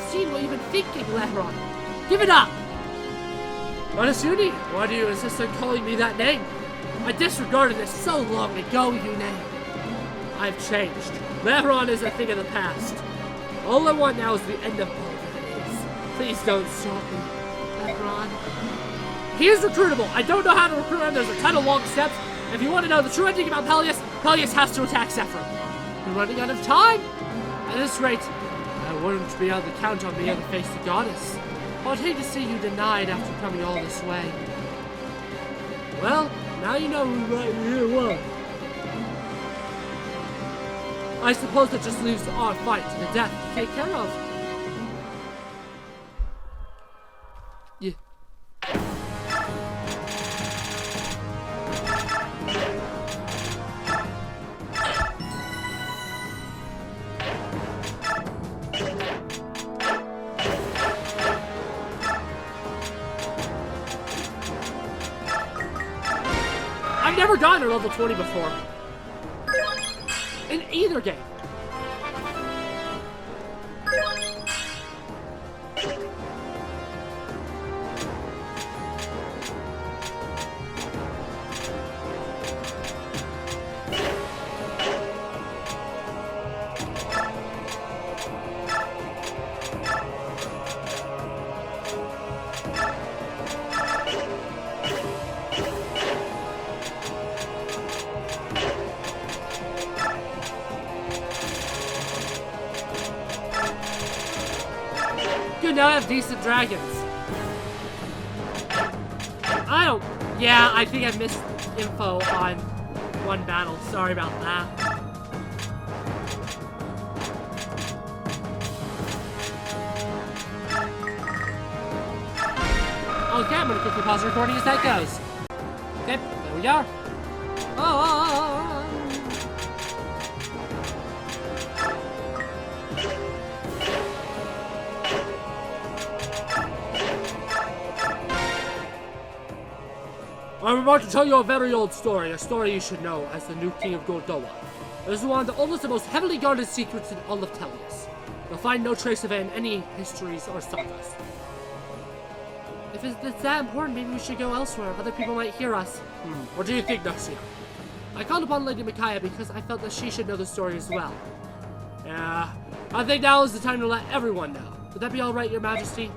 seen what you've been thinking, Leheron. Give it up! Onasuni, why do you insist on calling me that name? I disregarded it so long ago, you name. I've changed. Leheron is a thing of the past. All I want now is the end of all that is. Please don't stop me, Leheron. He is recruitable. I don't know how to recruit him. There's a ton of long steps. If you want to know the true ending about Peleus, Peleus has to attack Saffron. We're running out of time. At this rate, I wouldn't be able to count on being able to face the goddess. I'd hate to see you denied after coming all this way. Well, now you know who right here was. I suppose it just leaves our fight to the death to take care of. Yeah. I've never gotten to level 20 before. In either game. Now I have decent dragons. Yeah, I think I missed info on one battle. Sorry about that. Okay, I'm gonna quickly pause the recording as that goes. Okay, there we are. I'm about to tell you a very old story, a story you should know as the new king of Goldoa. This is one of the oldest and most heavily guarded secrets in all of Tellius. You'll find no trace of it in any histories or sagas. If it's that important, maybe we should go elsewhere. Other people might hear us. What do you think, Noxia? I called upon Lady Micaiah because I felt that she should know the story as well. Yeah, I think now is the time to let everyone know. Would that be alright, Your Majesty?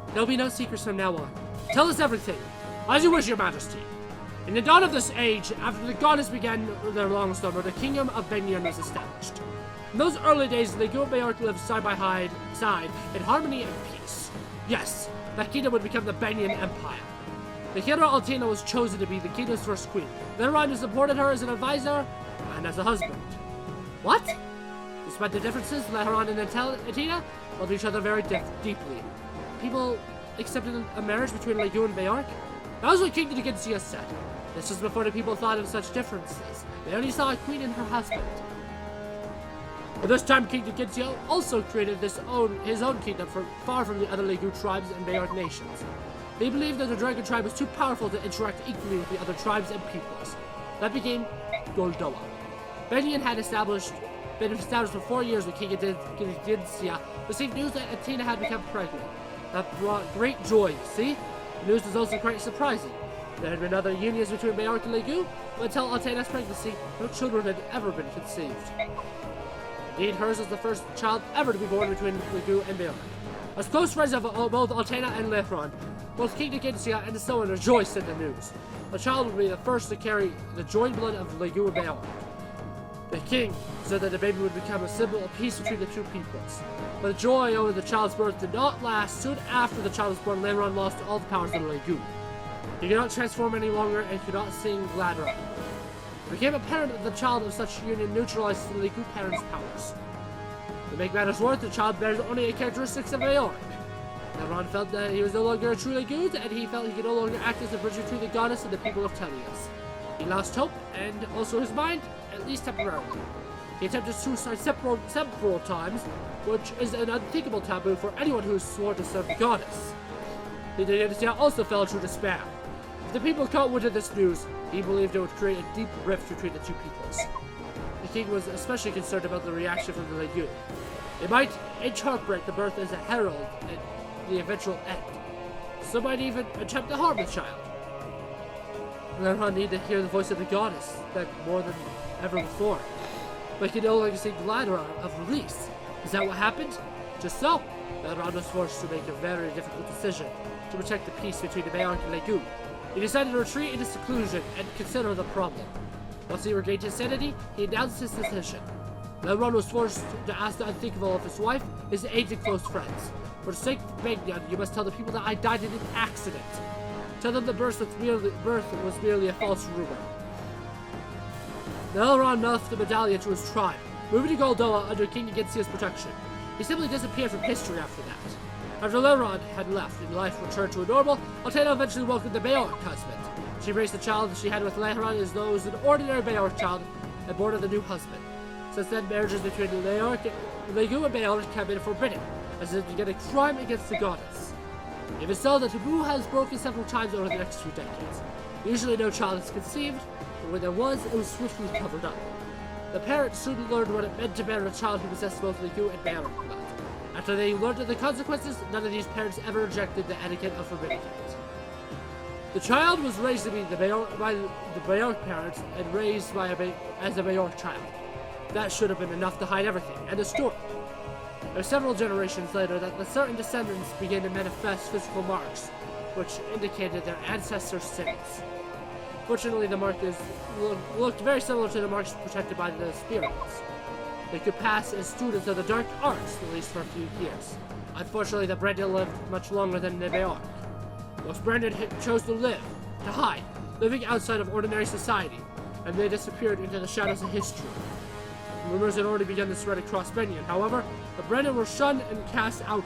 There'll be no secrets from now on. Tell us everything. As you wish, Your Majesty. In the dawn of this age, after the goddess began their long slumber, the kingdom of Benyon was established. In those early days, Legu and Bayark lived side by side in harmony and peace. Yes, that kingdom would become the Benyon Empire. The hero Altina was chosen to be the kingdom's first queen. Leron supported her as an advisor and as a husband. What? Despite the differences, Leron and Altina loved each other very deeply. People accepted a marriage between Legu and Bayark. That was what King Digensia said. This was before the people thought of such differences. They only saw a queen and her husband. At this time, King Digensia also created his own kingdom far from the other Legu tribes and Bayark nations. They believed that the dragon tribe was too powerful to interact equally with the other tribes and peoples. That became Goldoa. Benyon had been established for 4 years when King Digensia received news that Athena had become pregnant. That brought great joy, see? The news was also quite surprising. There had been other unions between Bayark and Legu, but until Athena's pregnancy, no children had ever been conceived. Indeed, hers was the first child ever to be born between Legu and Bayark. As close friends of both Altena and Lethron, both King Digensia and Soa rejoiced at the news. The child would be the first to carry the joint blood of Legu and Bayark. The king said that the baby would become a symbol of peace between the two peoples. But the joy over the child's birth did not last. Soon after the child was born, Leron lost all the powers of the Legu. He could not transform any longer and could not sing Gladra. It became apparent that the child of such union neutralized the Legu parents' powers. To make matters worse, the child bears only a characteristics of Bayark. Leron felt that he was no longer a true Legu, and he felt he could no longer act as a bridge between the goddess and the people of Tellius. He lost hope, and also his mind, at least temporarily. He attempted suicide several times, which is an unthinkable taboo for anyone who is sworn to serve the goddess. Digensia also fell into despair. If the people caught wind of this news, he believed it would create a deep rift between the two peoples. The king was especially concerned about the reaction from the Legu. It might interpret the birth as a herald and the eventual end. Some might even attempt to harm the child. Leron needed to hear the voice of the goddess, that more than ever before. But he could no longer sing Gladra of release. Is that what happened? Just so. Leron was forced to make a very difficult decision to protect the peace between the Bayark and Legu. He decided to retreat into seclusion and consider the problem. Once he regained his sanity, he announced his decision. Leron was forced to ask the unthinkable of his wife, his aides and close friends. For the sake of Benyon, you must tell the people that I died in an accident. Tell them the birth was merely a false rumor. Leron left the medallion to his tribe, moving to Goldoa under King Digensia's protection. He simply disappeared from history after that. After Leron had left and life returned to a normal, Altena eventually welcomed the Bayark husband. She raised the child she had with Leron as though it was an ordinary Bayark child and born of the new husband. Since then, marriages between Legu and Bayark have been forbidden, as it began a crime against the goddess. Even so, the taboo has broken several times over the next few decades. Usually no child is conceived, but when there was, it was swiftly covered up. The parents soon learned what it meant to bear a child who possessed both Legu and Bayark blood. After they learned of the consequences, none of these parents ever rejected the etiquette of forbidding it. The child was raised to be by the Bayark parents and raised as a Bayark child. That should have been enough to hide everything, and the story. There were several generations later that the certain descendants began to manifest physical marks, which indicated their ancestors' sins. Fortunately, the marks looked very similar to the marks protected by the spirits. They could pass as students of the dark arts, at least for a few years. Unfortunately, the Brandon lived much longer than the Bayark. Most Brandon chose to hide, living outside of ordinary society, and they disappeared into the shadows of history. Rumors had already begun to spread across Benyon. However, the Brandon were shunned and cast out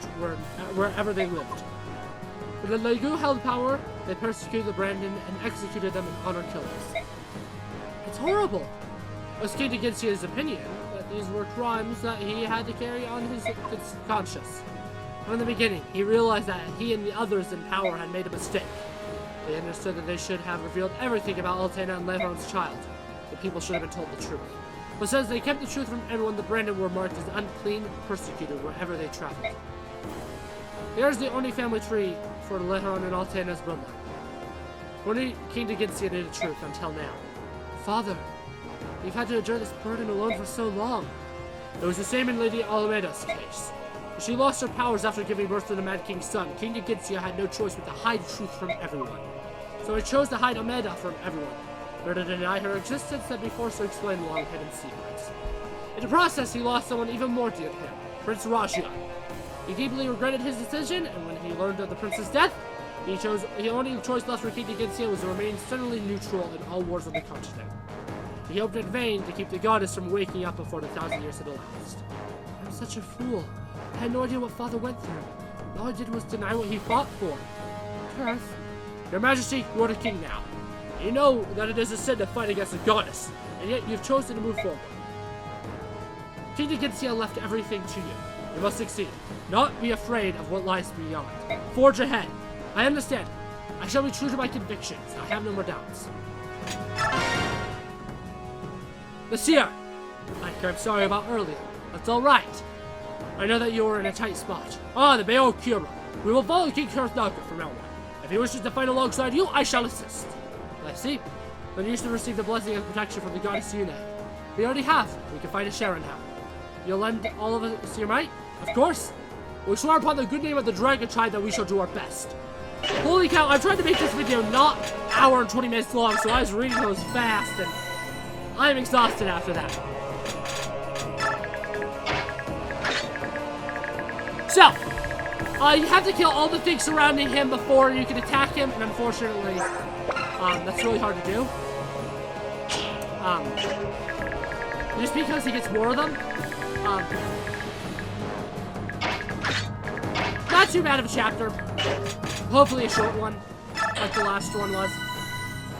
wherever they lived. When the Legu held power, they persecuted the Brandon and executed them in honor killings. It's horrible! It was King Digensia's opinion that these were crimes that he had to carry on his conscience. From the beginning, he realized that he and the others in power had made a mistake. They understood that they should have revealed everything about Altana and Leheron's child. The people should have been told the truth. But since they kept the truth from everyone, the Brandon were marked as unclean, persecuted wherever they traveled. Here's the only family tree for Leheron and Altana's bloodline. Only King Deginsia knew the truth until now. Father, you've had to endure this burden alone for so long. It was the same in Lady Alameda's case. She lost her powers after giving birth to the Mad King's son. King Deginsia had no choice but to hide the truth from everyone. So he chose to hide Almeda from everyone. Better to deny her existence than be forced to explain the long-hidden secrets. In the process, he lost someone even more dear to him, Prince Rajian. He deeply regretted his decision, and when he learned of the prince's death, the only choice left for King Deginsia was to remain steadily neutral in all wars on the continent. He hoped in vain to keep the goddess from waking up before the 1,000 years had elapsed. I'm such a fool. I had no idea what Father went through. All I did was deny what he fought for. Turf. Your Majesty, you are the king now. You know that it is a sin to fight against a goddess, and yet you've chosen to move forward. King Deginsia left everything to you. You must succeed. Not be afraid of what lies beyond. Forge ahead. I understand. I shall be true to my convictions. I have no more doubts. Monsieur! I'm sorry about earlier. That's alright. I know that you were in a tight spot. Ah, the Bayo Kira. We will follow King Kurthnaga from now on. If he wishes to fight alongside you, I shall assist. I see. Then you should receive the blessing and protection from the goddess Yuna. We already have. We can fight a Sharon now. You'll lend all of us your might? Of course. We swear upon the good name of the Dragon Tribe that we shall do our best. Holy cow, I'm trying to make this video not an hour and 20 minutes long, so I was reading those fast, and I'm exhausted after that. So, you have to kill all the things surrounding him before you can attack him, and unfortunately, that's really hard to do. Just because he gets more of them. Not too bad of a chapter. Hopefully a short one, like the last one was.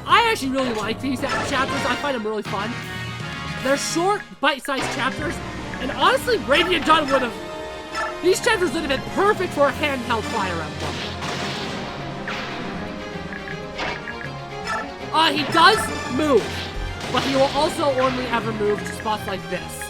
I actually really like these chapters. I find them really fun. They're short, bite-sized chapters, and honestly, Radiant Dawn would have... These chapters would have been perfect for a handheld Fire Emblem. He does move, but he will also only ever move to spots like this.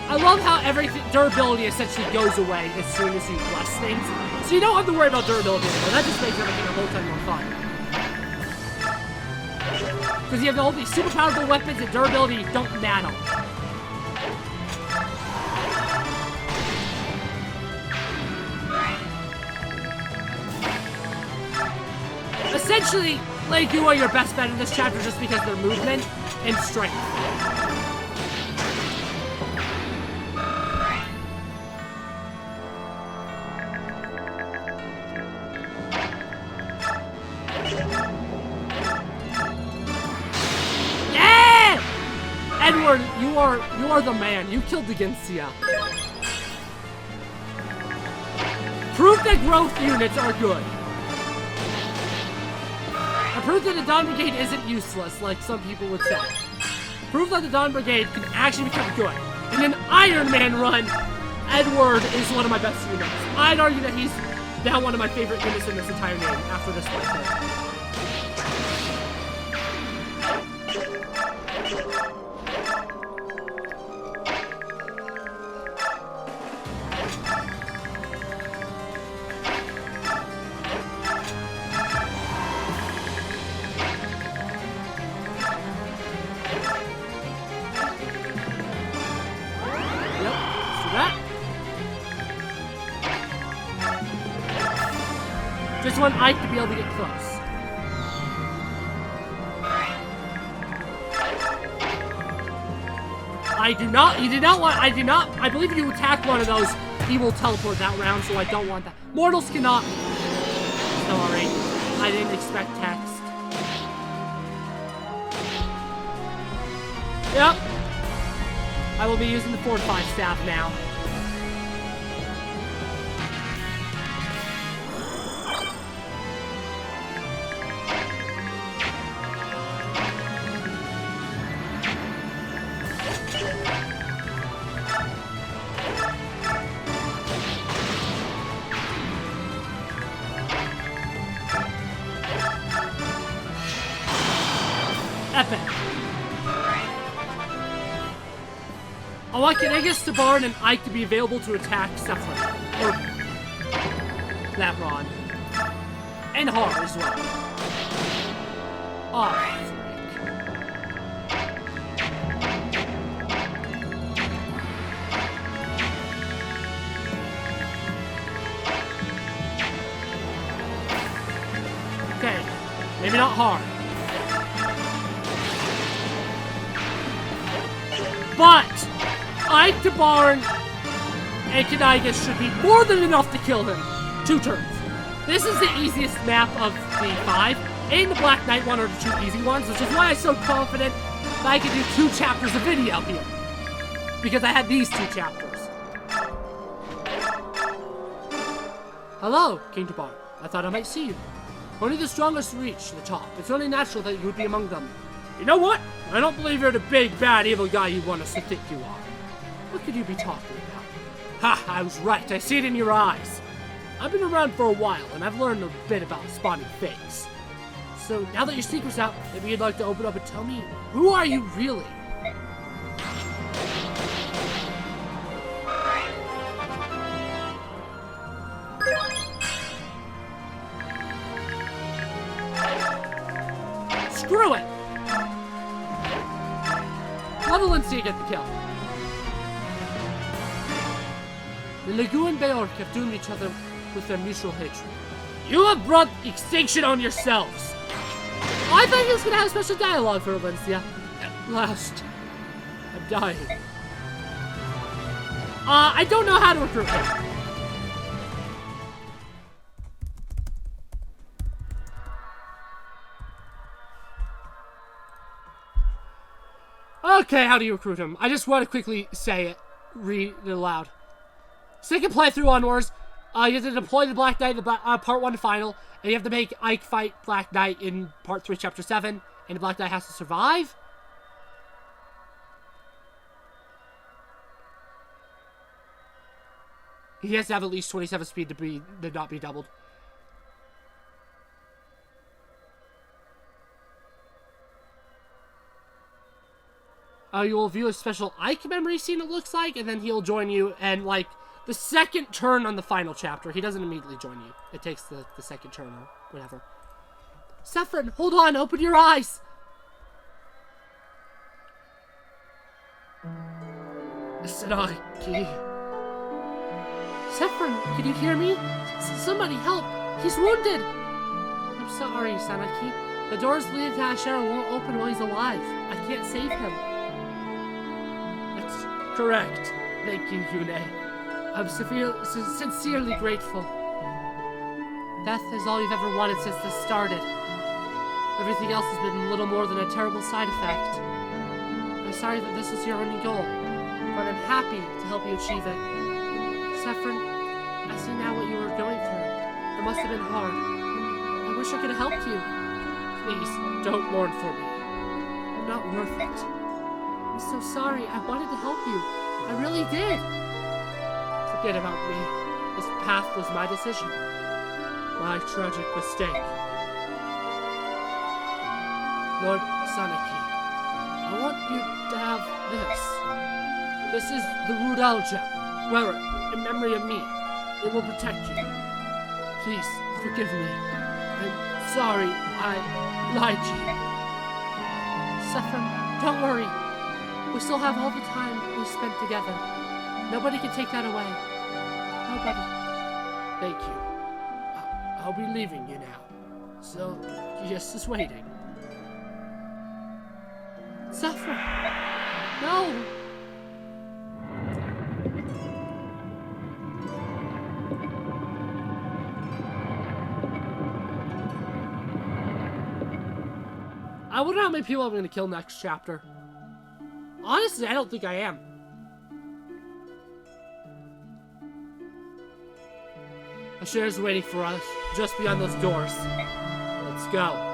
I love how durability essentially goes away as soon as you bless things. So you don't have to worry about durability anymore. That just makes everything a whole ton more fun. Because you have all these super powerful weapons and durability don't matter. Essentially, like, you are your best bet in this chapter just because of their movement and strength. Edward, you are the man. You killed Deginsia. Proof that growth units are good. And proof that the Dawn Brigade isn't useless, like some people would say. Proof that the Dawn Brigade can actually become good. In an Iron Man run, Edward is one of my best units. I'd argue that he's now one of my favorite units in this entire game after this one. Just want Ike to be able to get close. I believe if you attack one of those, he will teleport that round, so I don't want that. Mortals cannot. Sorry, I didn't expect text. Yep. I will be using the fortified staff now. Epic. I want Kanagas to Barn and Ike to be available to attack Sephiroth. Or that Ron. And Har as well. Oh, frick. Okay. Maybe not Har. But Ike to Barn and Kanigas should be more than enough to kill him. 2 turns. This is the easiest map of the 5, and the Black Knight one are the 2 easy ones, which is why I'm so confident that I can do 2 chapters of video here. Because I had these 2 chapters. Hello, King to Barn. I thought I might see you. Only the strongest reach the top. It's only natural that you would be among them. You know what? I don't believe you're the big, bad, evil guy you want us to think you are. What could you be talking about? Ha! I was right. I see it in your eyes. I've been around for a while, and I've learned a bit about spawning fakes. So, now that your secret's out, maybe you'd like to open up and tell me, who are you really? Screw it! Let Valencia get the kill. The Lagoon and Beork have doomed each other with their mutual hatred. You have brought extinction on yourselves! I thought he was gonna have special dialogue for Valencia. At last. I'm dying. I don't know how to recruit him. Okay, how do you recruit him? I just want to quickly say it. Read it aloud. Second playthrough onwards, you have to deploy the Black Knight in part 1 final, and you have to make Ike fight Black Knight in part 3, chapter 7, and the Black Knight has to survive? He has to have at least 27 speed to not be doubled. You will view a special Ike memory scene, it looks like, and then he'll join you, and, like, the second turn on the final chapter. He doesn't immediately join you. It takes the second turn or whatever. Sephiroth, hold on, open your eyes! Sanaki. Sephiroth, can you hear me? Somebody help! He's wounded! I'm sorry, Sanaki. The doors leading to Ashera won't open while he's alive. I can't save him. That's correct. Thank you, Yune. I'm sincerely grateful. Death is all you've ever wanted since this started. Everything else has been little more than a terrible side effect. I'm sorry that this is your only goal, but I'm happy to help you achieve it. Sephiroth, I see now what you were going through. It must have been hard. I wish I could have helped you. Please, don't mourn for me. I'm not worth it. I'm so sorry. I wanted to help you. I really did. Forget about me. This path was my decision. My tragic mistake. Lord Sanaki, I want you to have this. This is the Rudal gem. Wear it in memory of me. It will protect you. Please, forgive me. I'm sorry I lied to you. Sephiroth, don't worry. We still have all the time we spent together. Nobody can take that away. Nobody. Thank you. I'll be leaving you now. So, Yes is waiting. Sephiroth! No! I wonder how many people I'm going to kill next chapter. Honestly, I don't think I am. Ashira's waiting for us just beyond those doors. Let's go.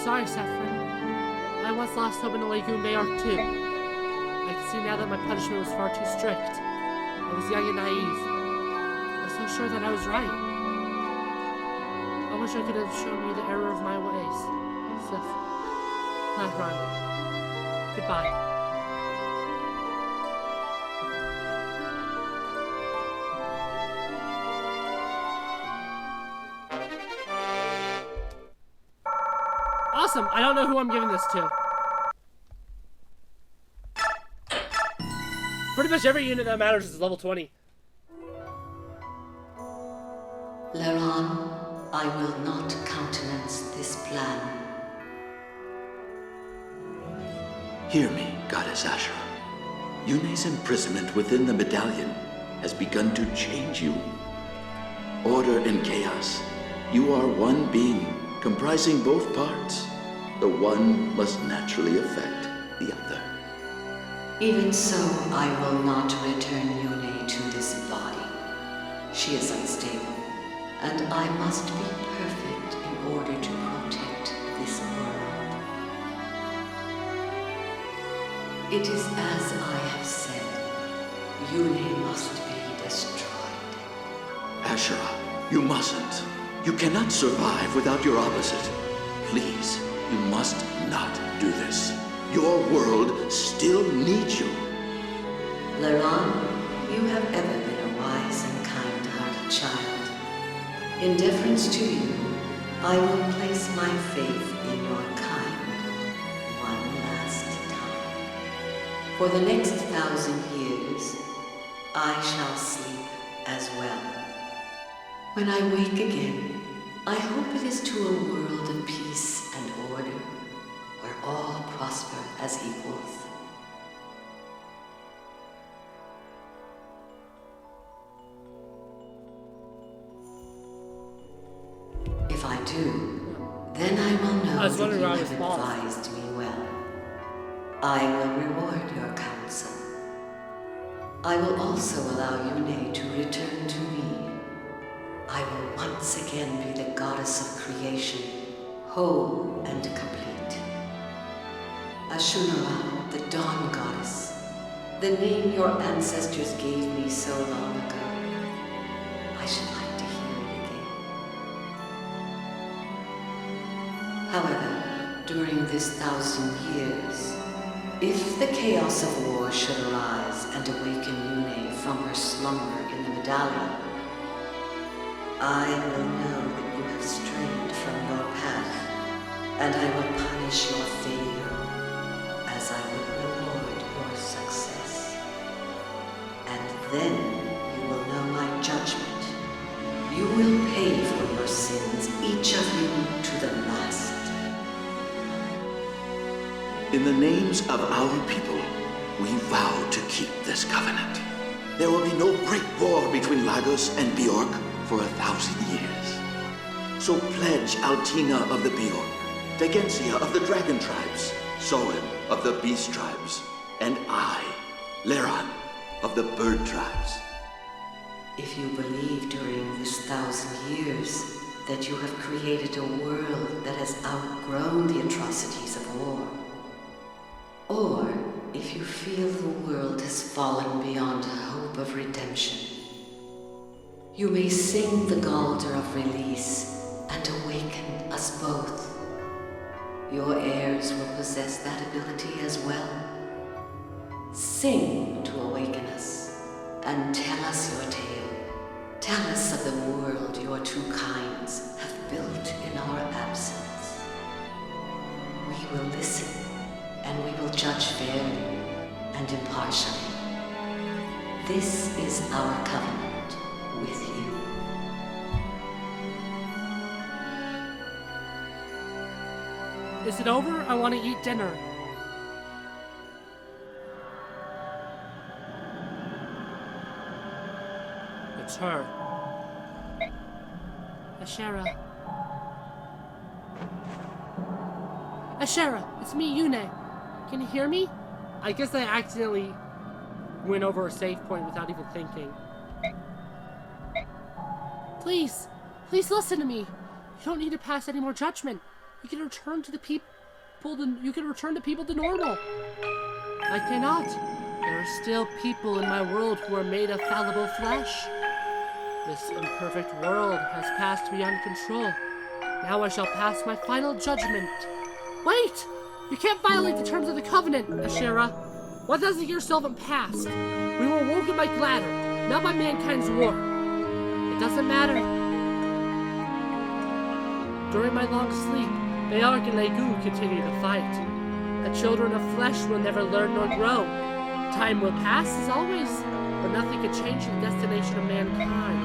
Sorry, Saffron. I once lost hope in the Lagoon Bay Arc too. I can see now that my punishment was far too strict. I was young and naive. I was so sure that I was right. I wish I could have shown you the error of my ways. Saffron. Goodbye. Awesome! I don't know who I'm giving this to. Pretty much every unit that matters is level 20. Leron, I will not countenance this plan. Hear me, Goddess Ashura. Yune's imprisonment within the medallion has begun to change you. Order and chaos. You are one being, comprising both parts. The one must naturally affect the other. Even so, I will not return Yune to this body. She is unstable, and I must be perfect in order to protect this world. It is as I have said. Yune must be destroyed. Ashura, you mustn't. You cannot survive without your opposite. Please, you must not do this. Your world still needs you. Leron, you have ever been a wise and kind-hearted child. In deference to you, I will place my faith in your kind one last time. For the next 1,000 years, I shall sleep as well. When I wake again, I hope it is to a world of peace and order, where all prosper as equals. If I do, then I will know I was that wondering you why I have was paused. advised me well. I will reward your counsel. I will also allow Yune to return to me. I will once again be the goddess of creation, whole and complete. Ashura, the dawn goddess, the name your ancestors gave me so long ago. I should like to hear it again. However, during this 1,000 years, if the chaos of war should arise and awaken Yune from her slumber in the medallion, I will know that you have strayed from your path, and I will punish your failure as I will reward your success. And then you will know my judgment. You will pay for your sins, each of you to the last. In the names of our people, we vow to keep this covenant. There will be no great war between Lagos and Bjork for 1,000 years. So pledge Altina of the Bjork, Tegensia of the Dragon Tribes, Soen of the Beast Tribes, and I, Leron, of the Bird Tribes. If you believe during this 1,000 years that you have created a world that has outgrown the atrocities of war, or if you feel the world has fallen beyond hope of redemption, you may sing the Galder of release and awaken us both. Your heirs will possess that ability as well. Sing to awaken us, and tell us your tale. Tell us of the world your two kinds have built in our absence. We will listen, and we will judge fairly and impartially. This is our covenant with you. Is it over? I want to eat dinner. It's her. Ashera. Ashera, it's me, Yune. Can you hear me? I guess I accidentally went over a save point without even thinking. Please, please listen to me. You don't need to pass any more judgment. You can return to the people. You can return to people to normal. I cannot. There are still people in my world who are made of fallible flesh. This imperfect world has passed beyond control. Now I shall pass my final judgment. Wait! You can't violate the terms of the covenant, Ashera. 1,000 years still haven't passed. We were woken by Gladder, not by mankind's war. It doesn't matter. During my long sleep, Beorg and Legu continue to fight. The children of flesh will never learn nor grow. Time will pass as always, but nothing can change the destination of mankind.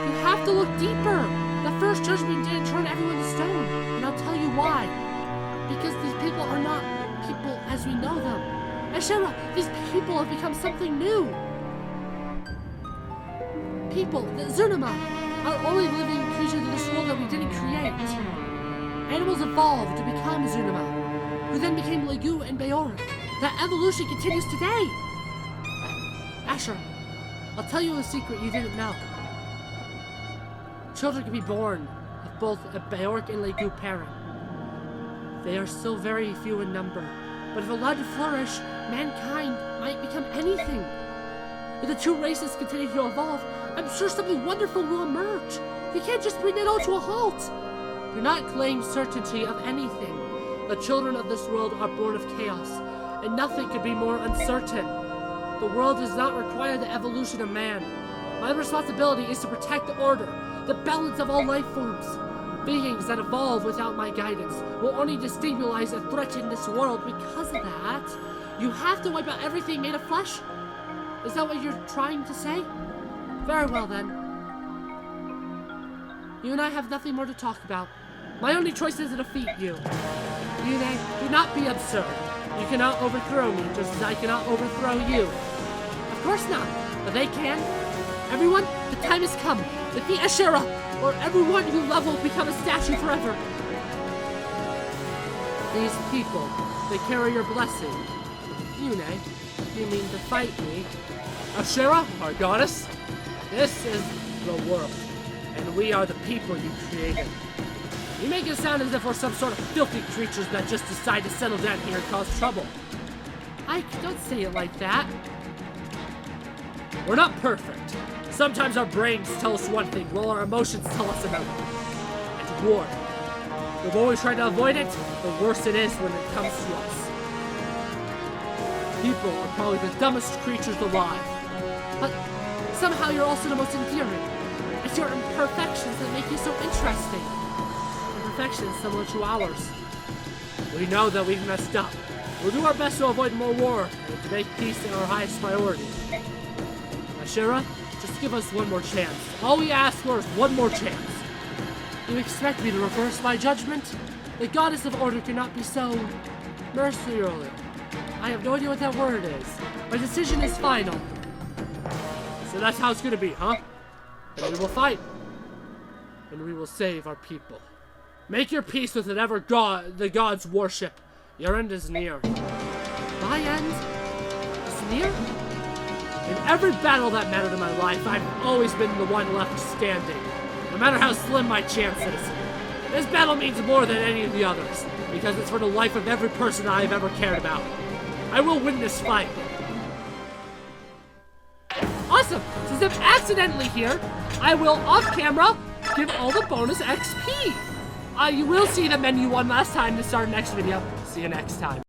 You have to look deeper. The first judgment didn't turn everyone to stone, and I'll tell you why. Because these people are not people as we know them. Ashera, these people have become something new. People, the Zunima, are only living creatures in this world that we didn't create. Animals evolved to become Zunima, who then became Legu and Beorg. That evolution continues today. Asher, I'll tell you a secret you didn't know. Children can be born of both a Beorg and Legu parent. They are still very few in number, but if allowed to flourish, mankind might become anything. If the two races continue to evolve, I'm sure something wonderful will emerge. You can't just bring it all to a halt. Do not claim certainty of anything. The children of this world are born of chaos, and nothing could be more uncertain. The world does not require the evolution of man. My responsibility is to protect the order, the balance of all life forms. Beings that evolve without my guidance will only destabilize and threaten this world. Because of that, you have to wipe out everything made of flesh? Is that what you're trying to say? Very well then. You and I have nothing more to talk about. My only choice is to defeat you. Yune, do not be absurd. You cannot overthrow me, just as I cannot overthrow you. Of course not, but they can. Everyone, the time has come. Defeat Ashera, or everyone you love will become a statue forever. These people, they carry your blessing. Yune, you mean to fight me? Ashera, our goddess, this is the world, and we are the people you created. You make it sound as if we're some sort of filthy creatures that just decide to settle down here and cause trouble. Ike, don't say it like that. We're not perfect. Sometimes our brains tell us one thing, while our emotions tell us another. And war. We've always tried to avoid it, the worse it is when it comes to us. People are probably the dumbest creatures alive. But somehow you're also the most endearing. It's your imperfections that make you so interesting. Imperfections similar to ours. We know that we've messed up. We'll do our best to avoid more war and to make peace our highest priority. Ashera, just give us one more chance. All we ask for is one more chance. You expect me to reverse my judgment? The goddess of order cannot be so mercurial. I have no idea what that word is. My decision is final. So that's how it's gonna be, huh? And we will fight. And we will save our people. Make your peace with whatever god the gods worship. Your end is near. My end is near? In every battle that mattered in my life, I've always been the one left standing. No matter how slim my chances. This battle means more than any of the others, because it's for the life of every person I've ever cared about. I will win this fight. Awesome! Since I'm accidentally here, I will, off camera, give all the bonus XP. You will see the menu one last time to start next video. See you next time.